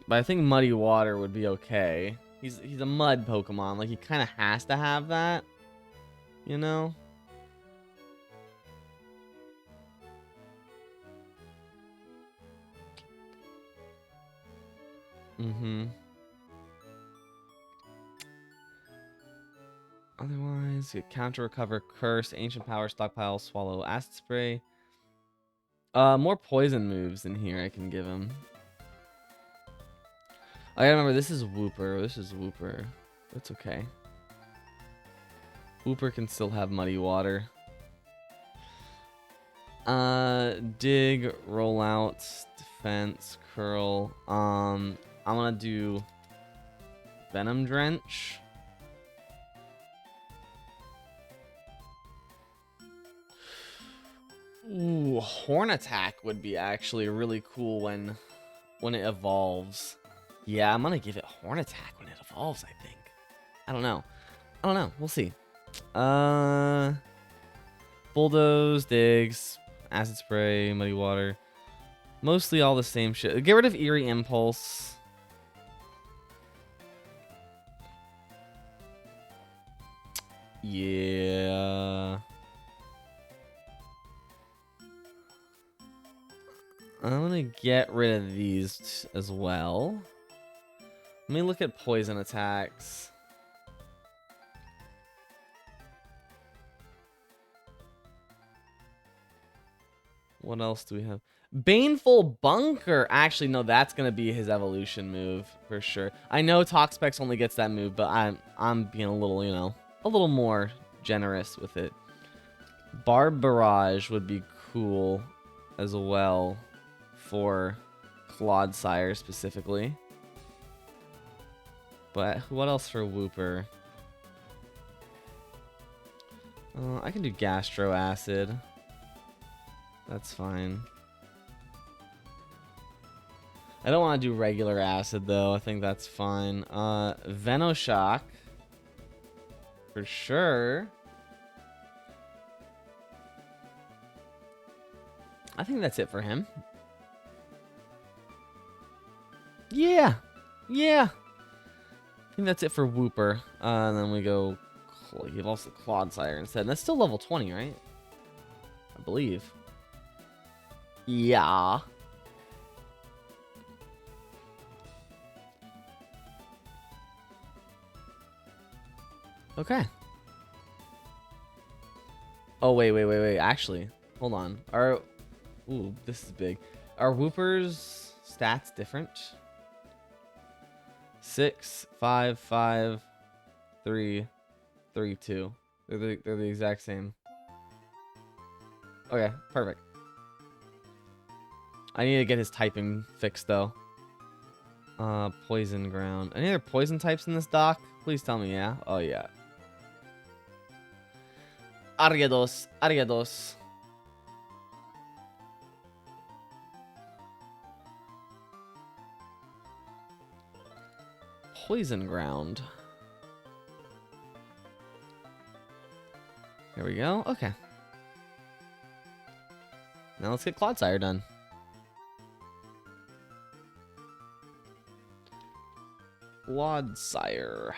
[SPEAKER 1] But I think Muddy Water would be okay. He's a mud Pokemon. Like, he kind of has to have that. You know? Otherwise, get Counter, Recover, Curse, Ancient Power, Stockpile, Swallow, Acid Spray. More poison moves in here I can give him. I gotta remember, this is Wooper. That's okay. Wooper can still have Muddy Water. Dig, Rollout, Defense, Curl. I'm gonna do Venom Drench. Ooh, Horn Attack would be actually really cool when it evolves. Yeah, I'm gonna give it Horn Attack when it evolves, I think. I don't know. We'll see. Bulldoze, Digs, Acid Spray, Muddy Water. Mostly all the same shit. Get rid of Eerie Impulse. Yeah. I'm gonna get rid of these as well. Let me look at poison attacks. What else do we have? Baneful Bunker. Actually, no, that's gonna be his evolution move for sure. I know Toxpex only gets that move, but I'm being a little, you know, a little more generous with it. Barb Barrage would be cool as well for Clodsire specifically. But what else for Wooper? I can do Gastro Acid. That's fine. I don't want to do regular acid though. I think that's fine. Venoshock. For sure. I think that's it for him. Yeah. Yeah. I think that's it for Wooper. And then we go... He lost the Clodsire instead. And that's still level 20, right? I believe. Yeah. Okay. Oh, wait. Actually, hold on. Ooh, this is big. Are Wooper's stats different? 6, 5, 5, 3, 3, 2. They're the exact same. Okay, perfect. I need to get his typing fixed though. Poison ground. Any other poison types in this dock? Please tell me, yeah? Oh yeah. Arigados. Arigados. Poison ground. There we go. Okay. Now let's get Clodsire done. Clodsire.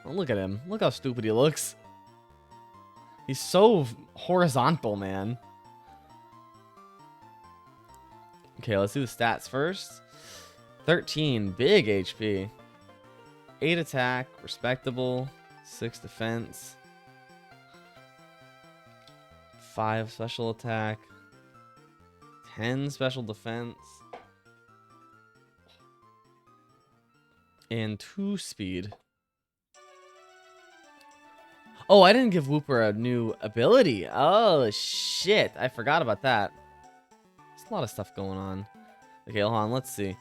[SPEAKER 1] Oh, look at him. Look how stupid he looks. He's so horizontal, man. Okay, let's do the stats first. 13, big HP. 8 attack, respectable. 6 defense. 5 special attack. 10 special defense. And 2 speed. Oh, I didn't give Wooper a new ability. Oh, shit. I forgot about that. There's a lot of stuff going on. Okay, hold on. Let's see.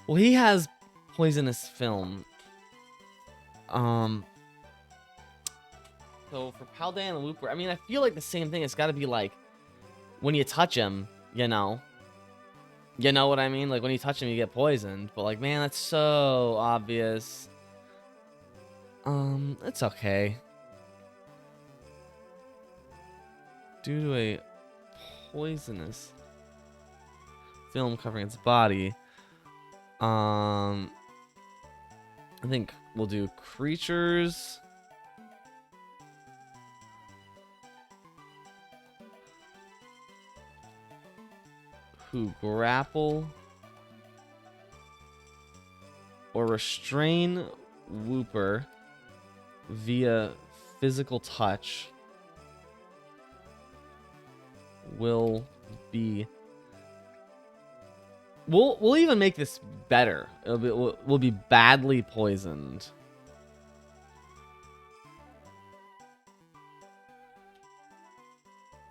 [SPEAKER 1] Well, he has Poisonous Film. So for Paldean and Wooper, I mean, I feel like the same thing. It's got to be like when you touch him, you know. You know what I mean? Like when you touch him, you get poisoned. But like, man, that's so obvious. It's okay. Due to a poisonous film covering its body, I think we'll do creatures. Who grapple or restrain Wooper via physical touch will be... We'll even make this better. We'll be badly poisoned.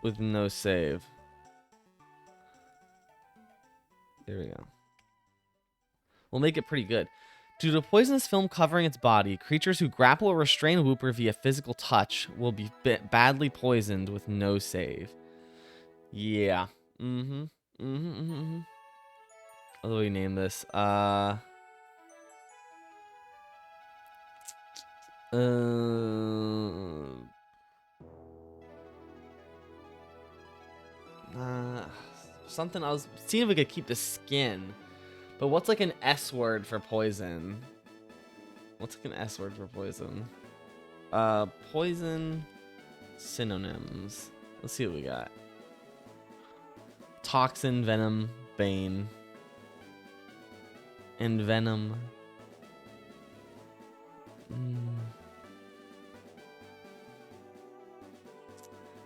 [SPEAKER 1] With no save. There we go. We'll make it pretty good. Due to poisonous film covering its body, creatures who grapple or restrain Wooper via physical touch will be badly poisoned with no save. Yeah. What do we name this? Something I was seeing if we could keep the skin. But what's like an S word for poison? What's like an S word for poison? Poison synonyms. Let's see what we got. Toxin, venom, bane. And venom.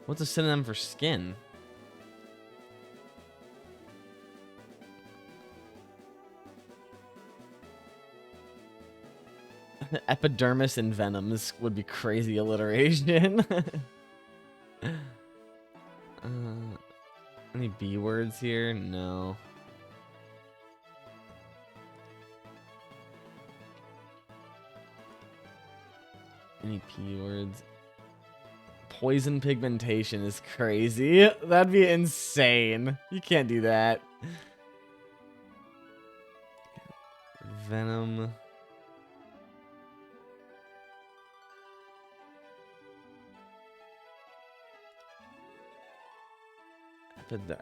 [SPEAKER 1] What's a synonym for skin? Epidermis and venom. This would be crazy alliteration. Any B words here? No. Any P words? Poison pigmentation is crazy. That'd be insane. You can't do that. Venom.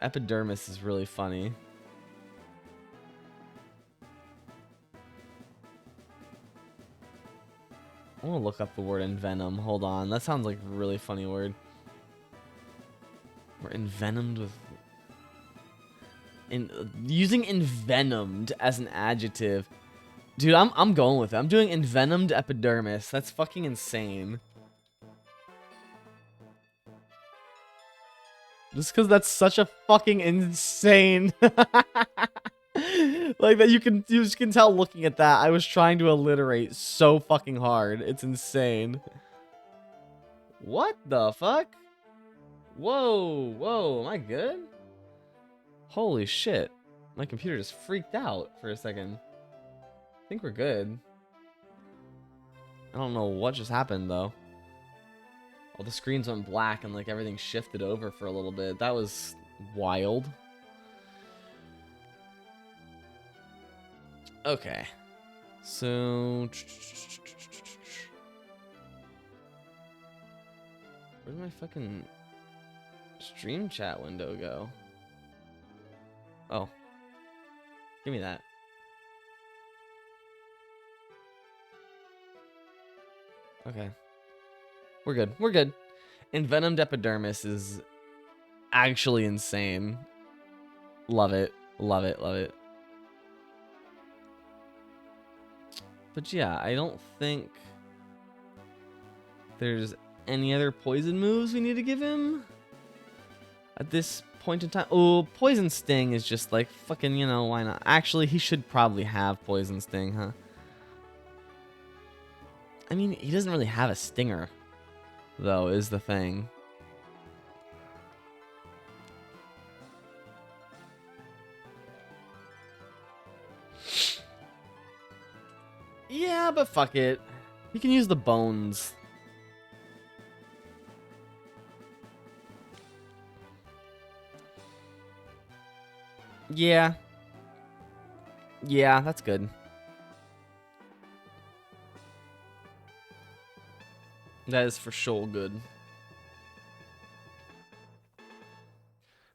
[SPEAKER 1] Epidermis is really funny. I want to look up the word envenom. Hold on. That sounds like a really funny word. We're envenomed with... using envenomed as an adjective. Dude, I'm going with it. I'm doing envenomed epidermis. That's fucking insane. Just because that's such a fucking insane... like that you just can tell looking at that. I was trying to alliterate so fucking hard. It's insane. What the fuck? Whoa, am I good? Holy shit. My computer just freaked out for a second. I think we're good. I don't know what just happened though. All the screens went black and like everything shifted over for a little bit. That was wild. Okay, so where'd my fucking stream chat window go? Oh, give me that. Okay, we're good. We're good. Envenomed epidermis is actually insane. Love it. Love it. Love it. But yeah, I don't think there's any other poison moves we need to give him at this point in time. Oh, poison sting is just like fucking, you know, why not? Actually, he should probably have poison sting, huh? I mean, he doesn't really have a stinger, though, is the thing. Yeah, but fuck it. You can use the bones. Yeah. Yeah, that's good. That is for sure good.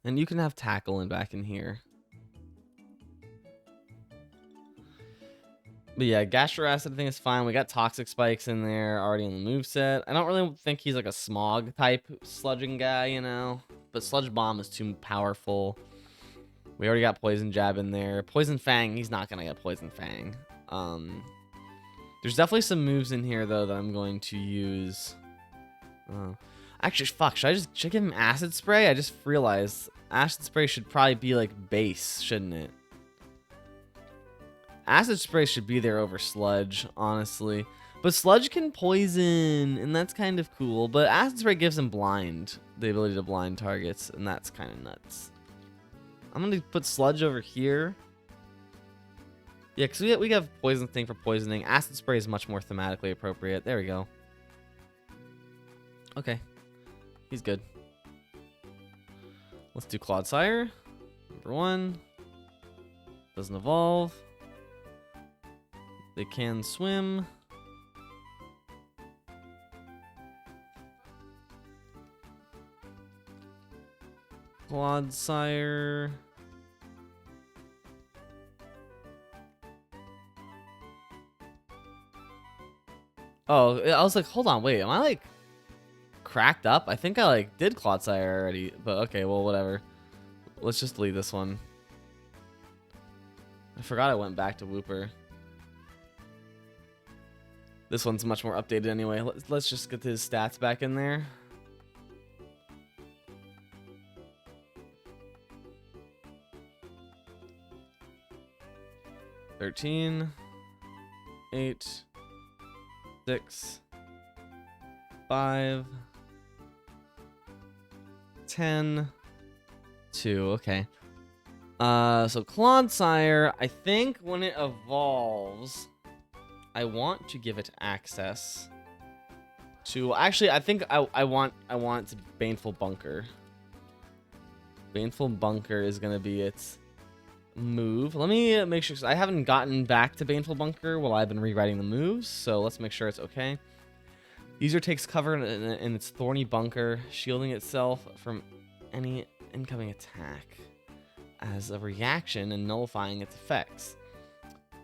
[SPEAKER 1] And you can have tackle in back in here. But yeah, Gastroacid I think is fine. We got Toxic Spikes in there already in the moveset. I don't really think he's like a Smog type sludging guy, you know? But Sludge Bomb is too powerful. We already got Poison Jab in there. Poison Fang, he's not going to get Poison Fang. There's definitely some moves in here, though, that I'm going to use. Actually, fuck, should I give him Acid Spray? I just realized Acid Spray should probably be like base, shouldn't it? Acid Spray should be there over Sludge, honestly. But Sludge can poison, and that's kind of cool. But Acid Spray gives him blind, the ability to blind targets, and that's kind of nuts. I'm going to put Sludge over here. Yeah, because we have Poison Thing for poisoning. Acid Spray is much more thematically appropriate. There we go. Okay. He's good. Let's do Clodsire. Number 1. Doesn't evolve. They can swim. Clodsire. Oh, I was like, hold on, wait, am I like cracked up? I think I like did Clodsire already, but okay, well, whatever. Let's just delete this one. I forgot I went back to Wooper. This one's much more updated anyway. Let's just get his stats back in there. $13, 8, 6, 5, 10, 2. Okay. So Clodsire, I think when it evolves, I want to give it access to. Actually, I think I want to Baneful Bunker. Baneful Bunker is gonna be its move. Let me make sure, 'cause I haven't gotten back to Baneful Bunker while I've been rewriting the moves, so let's make sure it's okay. User takes cover in its thorny bunker, shielding itself from any incoming attack as a reaction and nullifying its effects.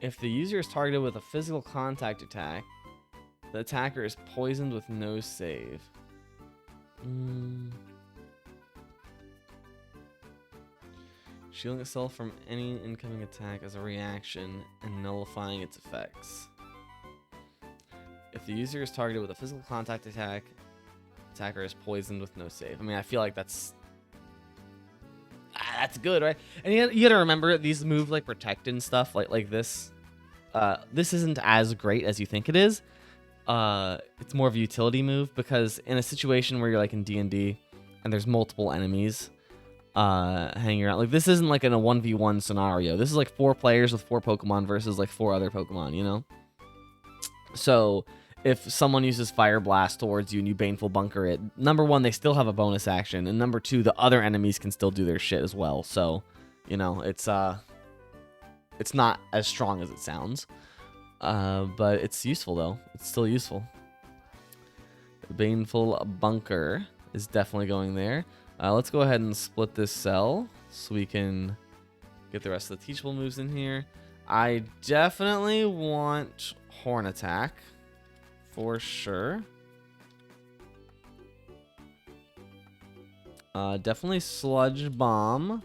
[SPEAKER 1] If the user is targeted with a physical contact attack, the attacker is poisoned with no save. Shielding itself from any incoming attack as a reaction and nullifying its effects. If the user is targeted with a physical contact attack, attacker is poisoned with no save. I mean, I feel like that's good, right? And you gotta remember, these move like protect and stuff like this. This isn't as great as you think it is. It's more of a utility move, because in a situation where you're like in D&D and there's multiple enemies hanging around, like this isn't like in a 1v1 scenario. This is like 4 players with 4 Pokemon versus like 4 other Pokemon, you know? So if someone uses Fire Blast towards you and you Baneful Bunker it, number 1, they still have a bonus action, and number 2, the other enemies can still do their shit as well. So, you know, it's not as strong as it sounds, but it's useful though. It's still useful. Baneful Bunker is definitely going there. Let's go ahead and split this cell so we can get the rest of the teachable moves in here. I definitely want Horn Attack for sure. Definitely Sludge Bomb.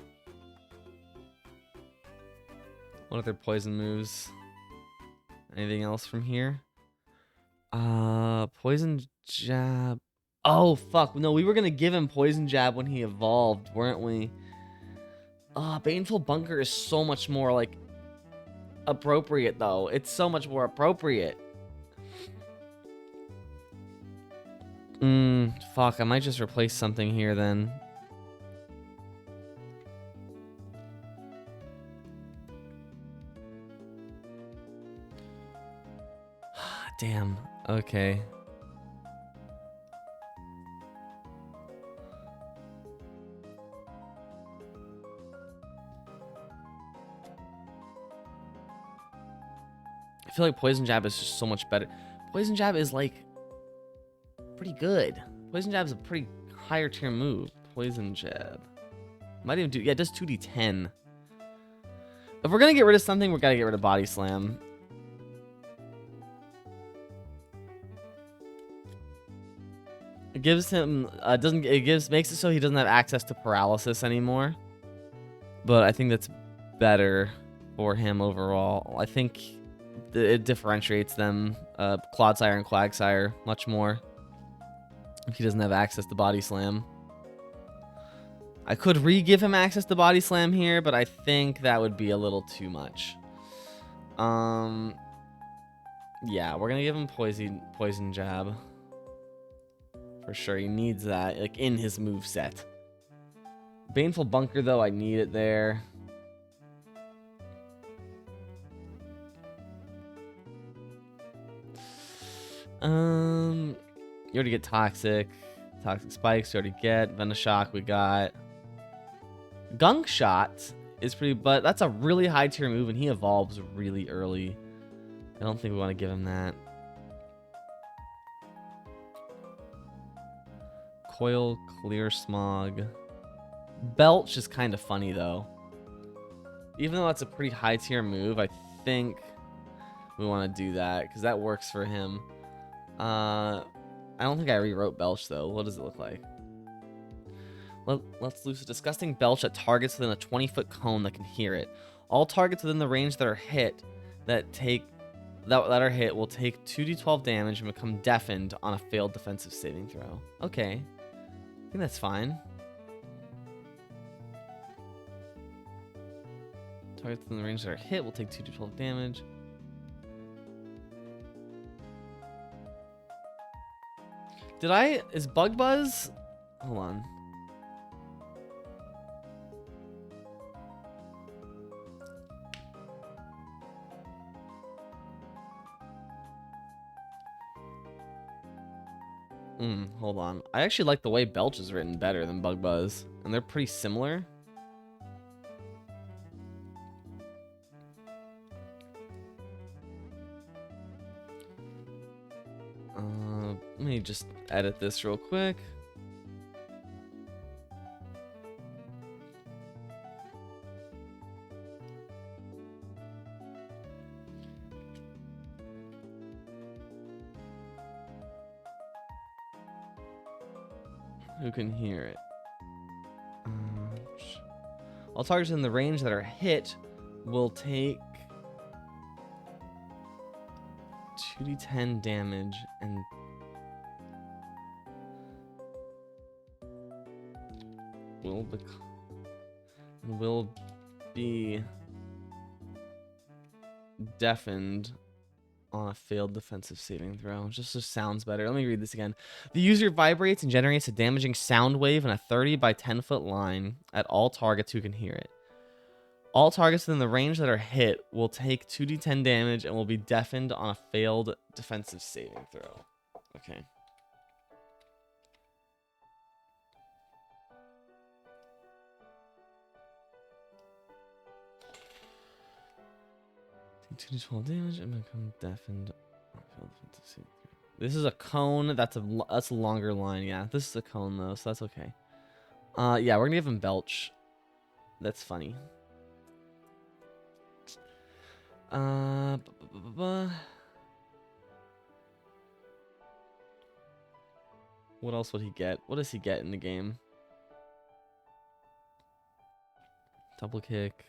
[SPEAKER 1] What other poison moves? Anything else from here? Poison Jab. Oh, fuck. No, we were going to give him Poison Jab when he evolved, weren't we? Baneful Bunker is so much more, like, appropriate, though. It's so much more appropriate. Fuck. I might just replace something here, then. Damn. Okay. I feel like Poison Jab is just so much better. Poison Jab is like pretty good. Poison Jab is a pretty higher tier move. Poison Jab. Might even do, yeah, it does 2d10. If we're gonna get rid of something, we're gotta get rid of Body Slam. It gives him makes it so he doesn't have access to paralysis anymore. But I think that's better for him overall. I think it differentiates them, Clodsire and Quagsire, much more. If he doesn't have access to Body Slam. I could re-give him access to Body Slam here, but I think that would be a little too much. Yeah, we're gonna give him Poison Jab. For sure, he needs that, like, in his moveset. Baneful Bunker, though, I need it there. You already get Toxic Spikes, you already get Venoshock, we got Gunk Shot is pretty, but that's a really high tier move and he evolves really early. I don't think we want to give him that. Coil, Clear Smog. Belch is kind of funny though. Even though that's a pretty high tier move, I think we want to do that because that works for him. I don't think I rewrote Belch though. What does it look like? Let's loose a disgusting belch at targets within a 20-foot cone that can hear it. All targets within the range that are hit that take that are hit will take 2d12 damage and become deafened on a failed defensive saving throw. Okay. I think that's fine. Targets in the range that are hit will take 2d12 damage. Is Bug Buzz? Hold on. Hold on. I actually like the way Belch is written better than Bug Buzz, and they're pretty similar. Let me just edit this real quick. Who can hear it? All targets in the range that are hit will take 2d10 damage and will be deafened on a failed defensive saving throw. Just sounds better. Let me read this again. The user vibrates and generates a damaging sound wave in a 30 by 10 foot line at all targets who can hear it. All targets within the range that are hit will take 2d10 damage and will be deafened on a failed defensive saving throw. Okay. Take 2d12 damage and become deafened on a failed defensive saving throw. This is a cone. That's a longer line. Yeah, this is a cone though, so that's okay. Yeah, we're gonna give him Belch. That's funny. What else would he get? What does he get in the game? Double kick,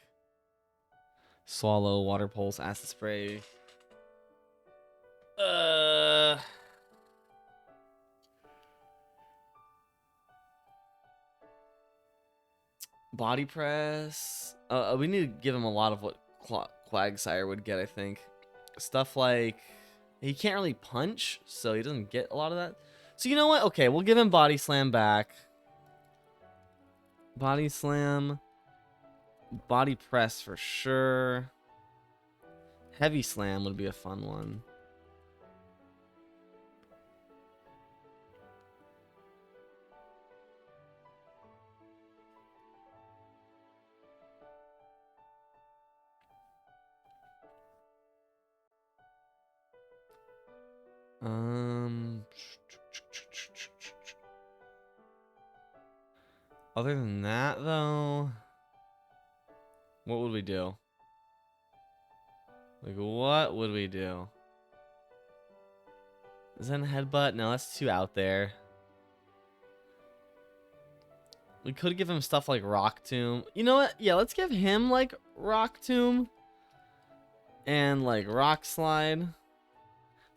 [SPEAKER 1] swallow, water pulse, acid spray. Body press. We need to give him a lot of what Quagsire would get, I think. Stuff like he can't really punch, so he doesn't get a lot of that. So you know what? Okay, we'll give him body slam back. Body slam. Body press for sure. Heavy slam would be a fun one. Other than that, though, what would we do? Like, what would we do? Zen headbutt? No, that's too out there. We could give him stuff like Rock Tomb. You know what? Yeah, let's give him like Rock Tomb and like Rock Slide.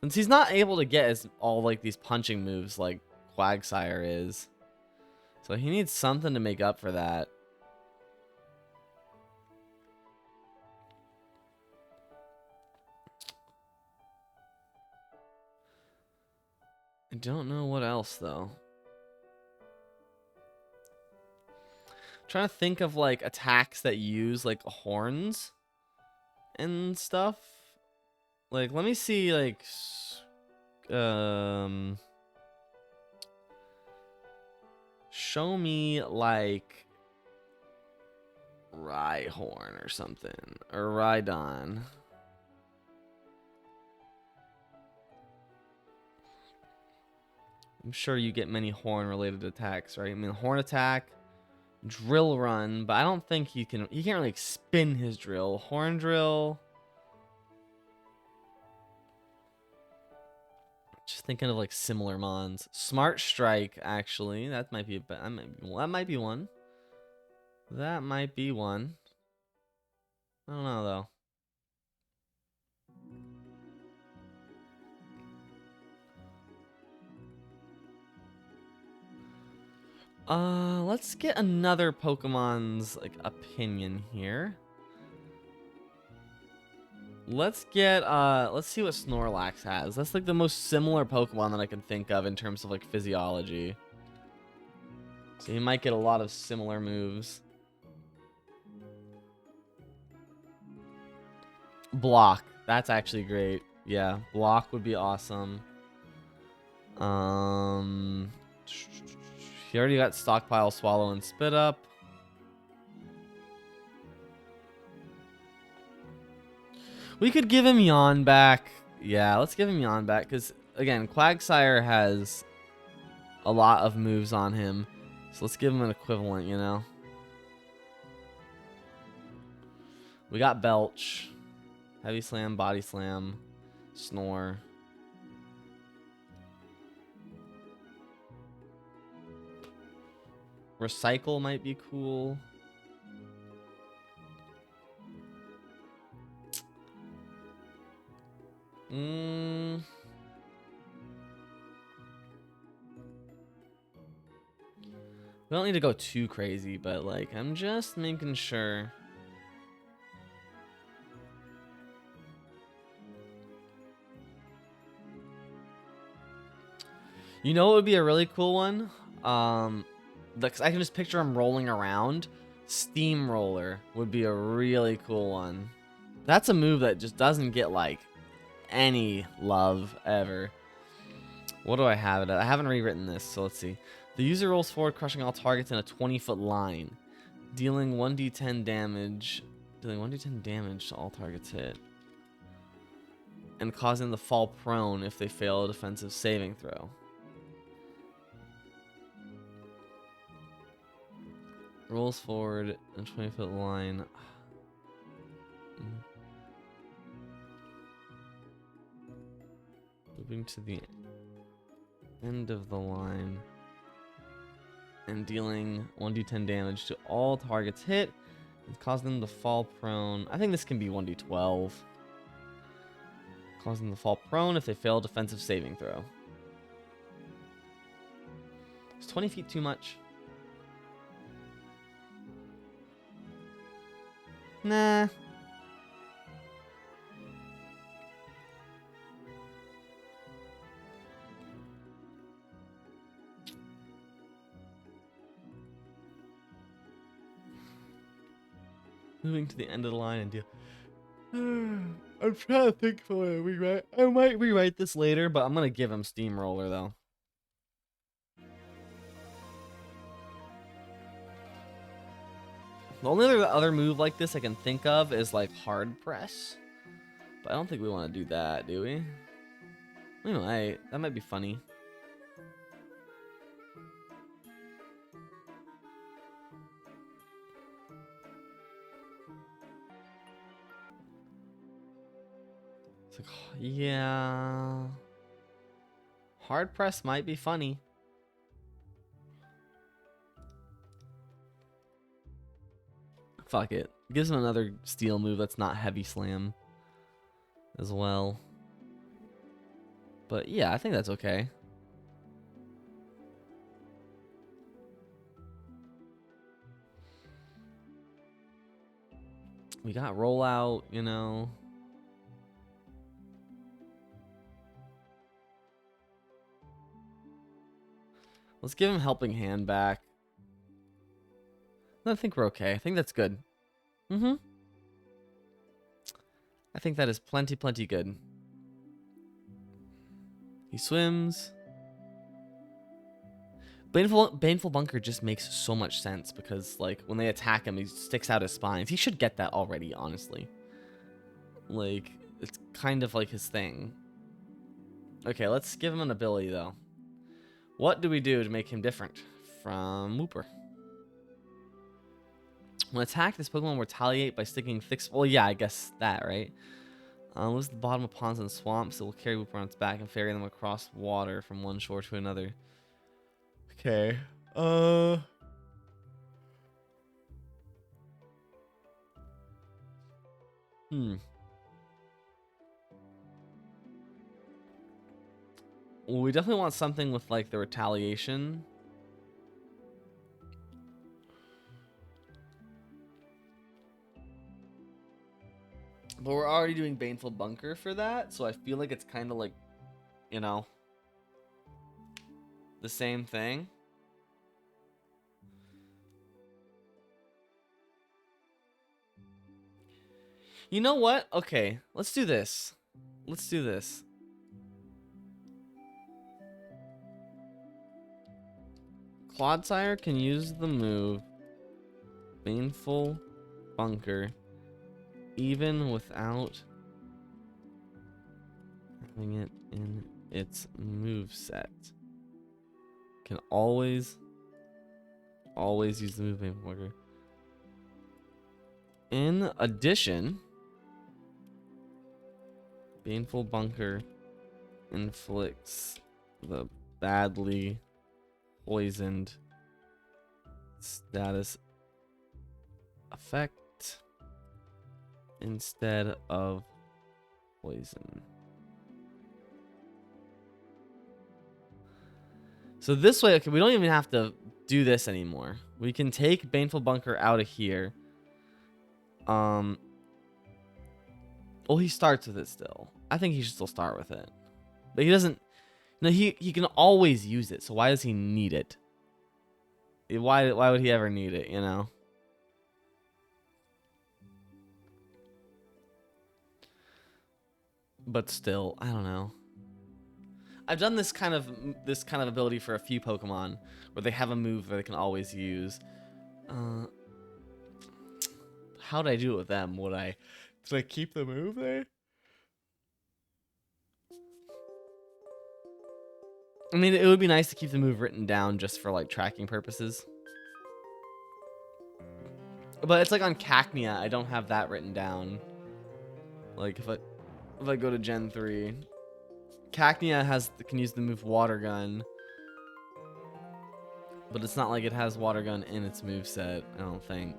[SPEAKER 1] Since he's not able to get all like these punching moves like Quagsire is. So he needs something to make up for that. I don't know what else though. I'm trying to think of like attacks that use like horns and stuff. Like, let me see like show me like Rhyhorn or something, or Rhydon. I'm sure you get many horn related attacks, right? I mean, horn attack, drill run, but I don't think he can't really like, spin his drill. Horn drill. Just thinking of like similar mons. Smart strike, actually, that might be one. That might be one. I don't know though. Let's get another Pokemon's like opinion here. Let's get let's see what Snorlax has. That's like the most similar Pokemon that I can think of in terms of like physiology. So you might get a lot of similar moves. Block. That's actually great. Yeah, block would be awesome. He already got stockpile, swallow, and spit up. We could give him Yawn back. Yeah, let's give him Yawn back because again, Quagsire has a lot of moves on him. So let's give him an equivalent, you know. We got Belch, Heavy Slam, Body Slam, Snore. Recycle might be cool. We don't need to go too crazy, but like I'm just making sure. You know what would be a really cool one? Because I can just picture him rolling around. Steamroller would be a really cool one. That's a move that just doesn't get like any love ever. What do I have it at? I haven't rewritten this, so let's see. The user rolls forward, crushing all targets in a 20-foot line, dealing 1d10 damage. Dealing 1d10 damage to all targets hit, and causing them to fall prone if they fail a defensive saving throw. Rolls forward in a 20-foot line. Moving to the end of the line and dealing 1d10 damage to all targets hit and causing them to fall prone. I think this can be 1d12. Causing them to fall prone if they fail a defensive saving throw. Is 20 feet too much? Nah. Moving to the end of the line and deal. I'm trying to think if I want to rewrite. I might rewrite this later, but I'm gonna give him Steamroller though. The only other move like this I can think of is like Hard Press, but I don't think we want to do that, do we? Anyway, that might be funny. It's like, yeah. Hard Press might be funny. Fuck it. Gives him another steel move that's not Heavy Slam as well. But yeah, I think that's okay. We got Rollout, you know. Let's give him Helping Hand back. I think we're okay. I think that's good. I think that is plenty good. He swims. Baneful Bunker just makes so much sense because, like, when they attack him, he sticks out his spines. He should get that already, honestly. Like, it's kind of like his thing. Okay, let's give him an ability, though. What do we do to make him different from Wooper? When attacked, this Pokemon will retaliate by sticking thick... Well, yeah, I guess that, right? Lives at the bottom of ponds and swamps. It will carry Wooper on its back and ferry them across water from one shore to another. Okay. Well, we definitely want something with, like, the retaliation. But we're already doing Baneful Bunker for that, so I feel like it's kind of like, you know, the same thing. You know what? Okay, let's do this. Let's do this. Clodsire can use the move Baneful Bunker even without having it in its moveset. Can always use the move Baneful Bunker. In addition, Baneful Bunker inflicts the badly poisoned status effect instead of poison. So this way, okay, we don't even have to do this anymore. We can take Baneful Bunker out of here. Well, he starts with it still. I think he should still start with it. But he doesn't... No, he can always use it, so why does he need it? Why would he ever need it, you know? But still, I don't know. I've done this kind of ability for a few Pokemon where they have a move that they can always use. How'd I do it with them? Did I keep the move there? I mean, it would be nice to keep the move written down just for like tracking purposes. But it's like on Cacnea, I don't have that written down. Like if I go to Gen 3, Cacnea can use the move Water Gun. But it's not like it has Water Gun in its moveset, I don't think.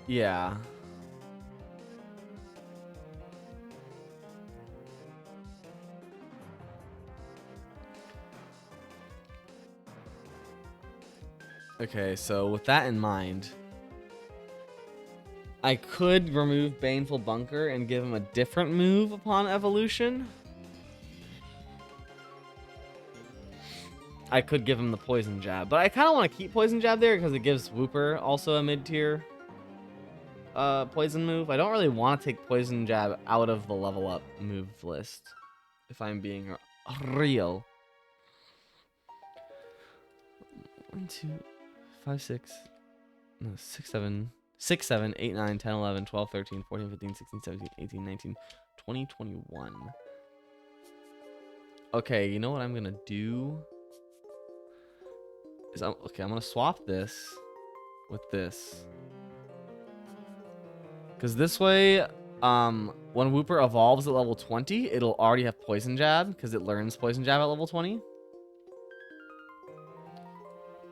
[SPEAKER 1] Yeah. Okay, so with that in mind, I could remove Baneful Bunker and give him a different move upon evolution. I could give him the Poison Jab, but I kind of want to keep Poison Jab there because it gives Wooper also a mid-tier poison move. I don't really want to take Poison Jab out of the level up move list, if I'm being real. 1, 2, 5, 6, no, 6, 7, 6, 7, 8, 9, 10, 11, 12, 13, 14, 15, 16, 17, 18, 19, 20, 21. Okay, you know what I'm going to do? Okay, I'm going to swap this with this. Because this way, when Wooper evolves at level 20, it'll already have Poison Jab because it learns Poison Jab at level 20.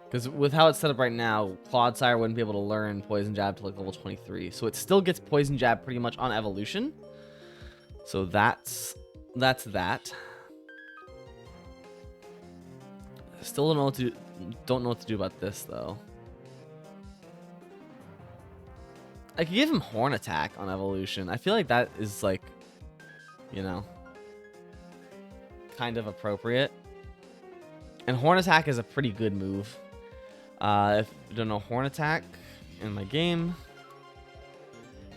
[SPEAKER 1] Because with how it's set up right now, Clodsire wouldn't be able to learn Poison Jab to like level 23. So it still gets Poison Jab pretty much on evolution. So that's that. Still don't know what to do about this though. I could give him Horn Attack on evolution. I feel like that is like, you know, kind of appropriate. And Horn Attack is a pretty good move. If you don't know Horn Attack in my game,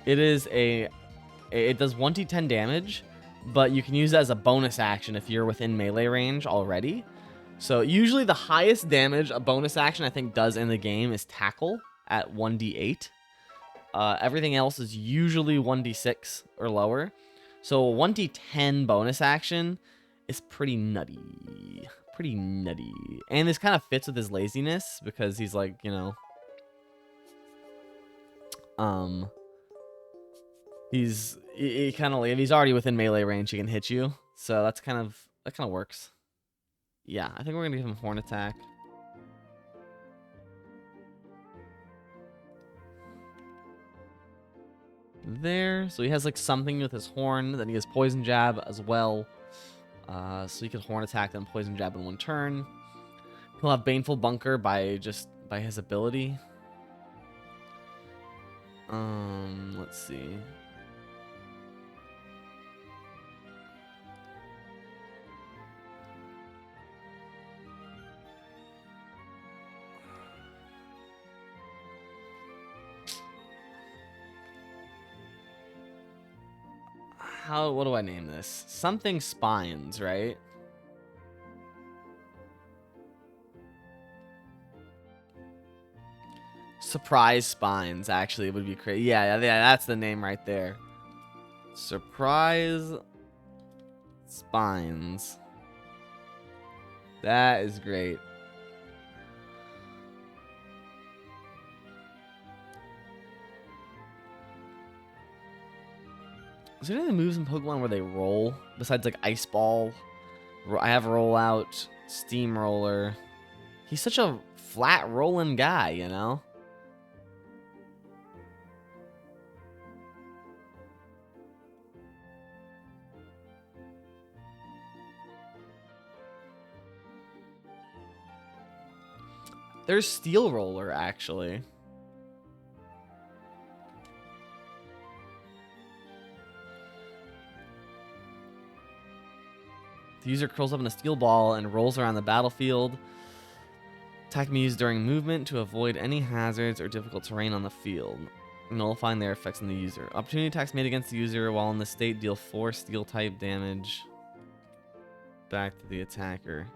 [SPEAKER 1] it does 1d10 damage, but you can use it as a bonus action if you're within melee range already. So usually the highest damage a bonus action I think does in the game is Tackle at 1d8. Everything else is usually 1d6 or lower. So a 1d10 bonus action is pretty nutty. Pretty nutty. And this kind of fits with his laziness because he's like, you know, he kind of, if he's already within melee range, he can hit you. So that kind of works. Yeah, I think we're gonna give him Horn Attack. There, so he has like something with his horn. Then he has Poison Jab as well. So he could Horn Attack and Poison Jab in one turn. He'll have Baneful Bunker by his ability. Let's see. What do I name this? Something Spines, right? Surprise Spines, actually, would be crazy. Yeah, that's the name right there. Surprise Spines. That is great. Is there any moves in Pokemon where they roll? Besides, like, Ice Ball? I have Rollout, Steamroller. He's such a flat rolling guy, you know? There's Steel Roller, actually. The user curls up in a steel ball and rolls around the battlefield. Attack may be used during movement to avoid any hazards or difficult terrain on the field, nullifying their effects on the user. Opportunity attacks made against the user while in this state deal 4 steel type damage back to the attacker.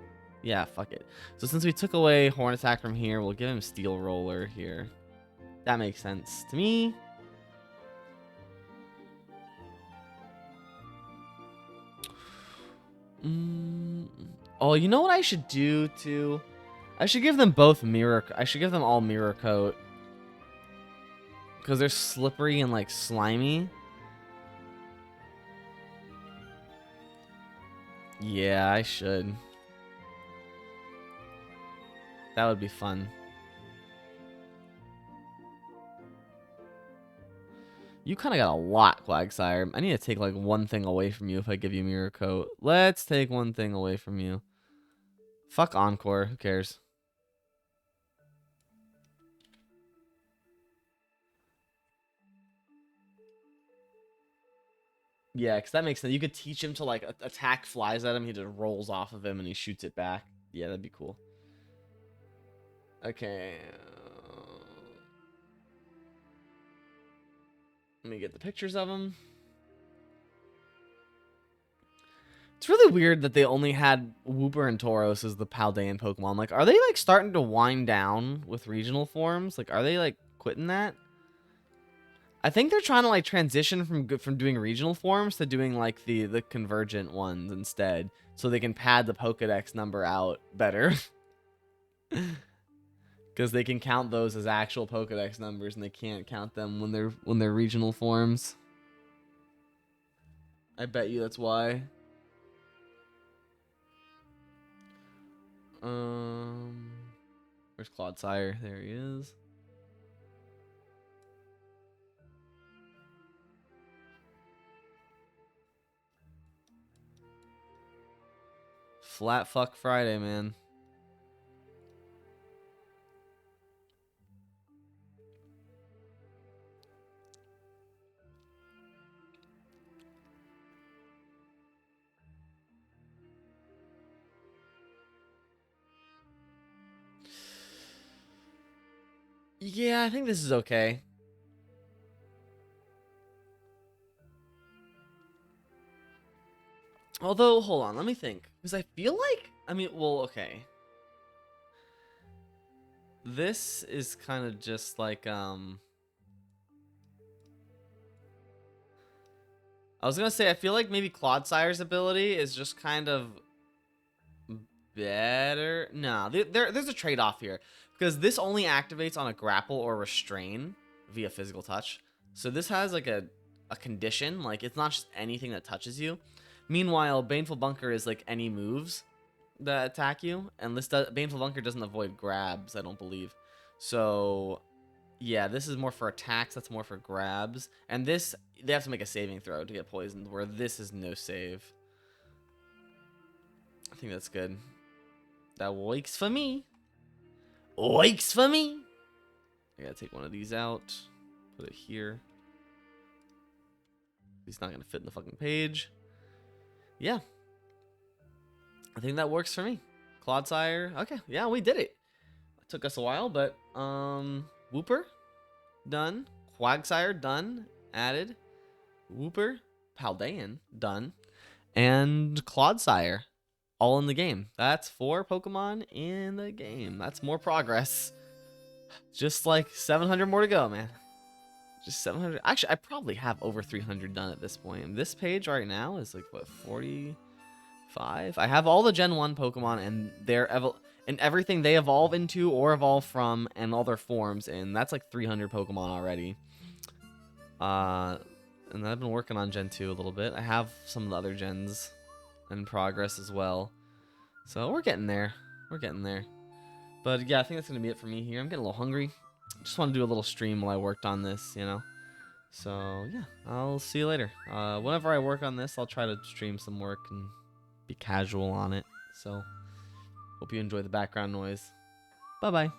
[SPEAKER 1] Yeah, fuck it. So since we took away Horn Attack from here, we'll give him Steel Roller here. That makes sense to me. Oh, you know what I should do too? I should give them both Mirror. I should give them all Mirror Coat. Because they're slippery and like slimy. Yeah, I should. That would be fun. You kind of got a lot, Quagsire. I need to take like one thing away from you if I give you Mirror Coat. Let's take one thing away from you. Fuck Encore. Who cares? Yeah, because that makes sense. You could teach him to like attack flies at him. He just rolls off of him and he shoots it back. Yeah, that'd be cool. Okay. Let me get the pictures of him. It's really weird that they only had Wooper and Tauros as the Paldean Pokemon. Like, are they like starting to wind down with regional forms? Like, are they like quitting that? I think they're trying to like transition from doing regional forms to doing like the convergent ones instead, so they can pad the Pokedex number out better. Because they can count those as actual Pokedex numbers, and they can't count them when they're regional forms. I bet you that's why. Where's Clodsire? There he is. Flat fuck Friday, man. Yeah, I think this is okay. Although, hold on, let me think. Because I feel like, I mean, well, okay. This is kind of just like, I was going to say, I feel like maybe Clodsire's ability is just kind of better. No, there's a trade-off here. Because this only activates on a grapple or restrain via physical touch. So this has like a condition. Like, it's not just anything that touches you. Meanwhile, Baneful Bunker is like any moves that attack you. And this Baneful Bunker doesn't avoid grabs, I don't believe. So, yeah, this is more for attacks. That's more for grabs. And this, they have to make a saving throw to get poisoned, where this is no save. I think that's good. That works for me. Oiks for me? I gotta take one of these out. Put it here. He's not gonna fit in the fucking page. Yeah. I think that works for me. Clodsire. Okay, yeah, we did it. It took us a while, but Wooper, done. Quagsire, done. Added. Wooper, Paldean, done. And Clodsire, all in the game. That's 4 Pokemon in the game. That's more progress. Just like 700 more to go, man. Just 700. Actually, I probably have over 300 done at this point. This page right now is like, what, 45? I have all the Gen 1 Pokemon and and everything they evolve into or evolve from and all their forms, and that's like 300 Pokemon already. And I've been working on Gen 2 a little bit. I have some of the other gens in progress as well. So we're getting there. We're getting there. But yeah, I think that's going to be it for me here. I'm getting a little hungry. Just want to do a little stream while I worked on this, you know. So yeah, I'll see you later. Whenever I work on this, I'll try to stream some work and be casual on it. So hope you enjoy the background noise. Bye-bye.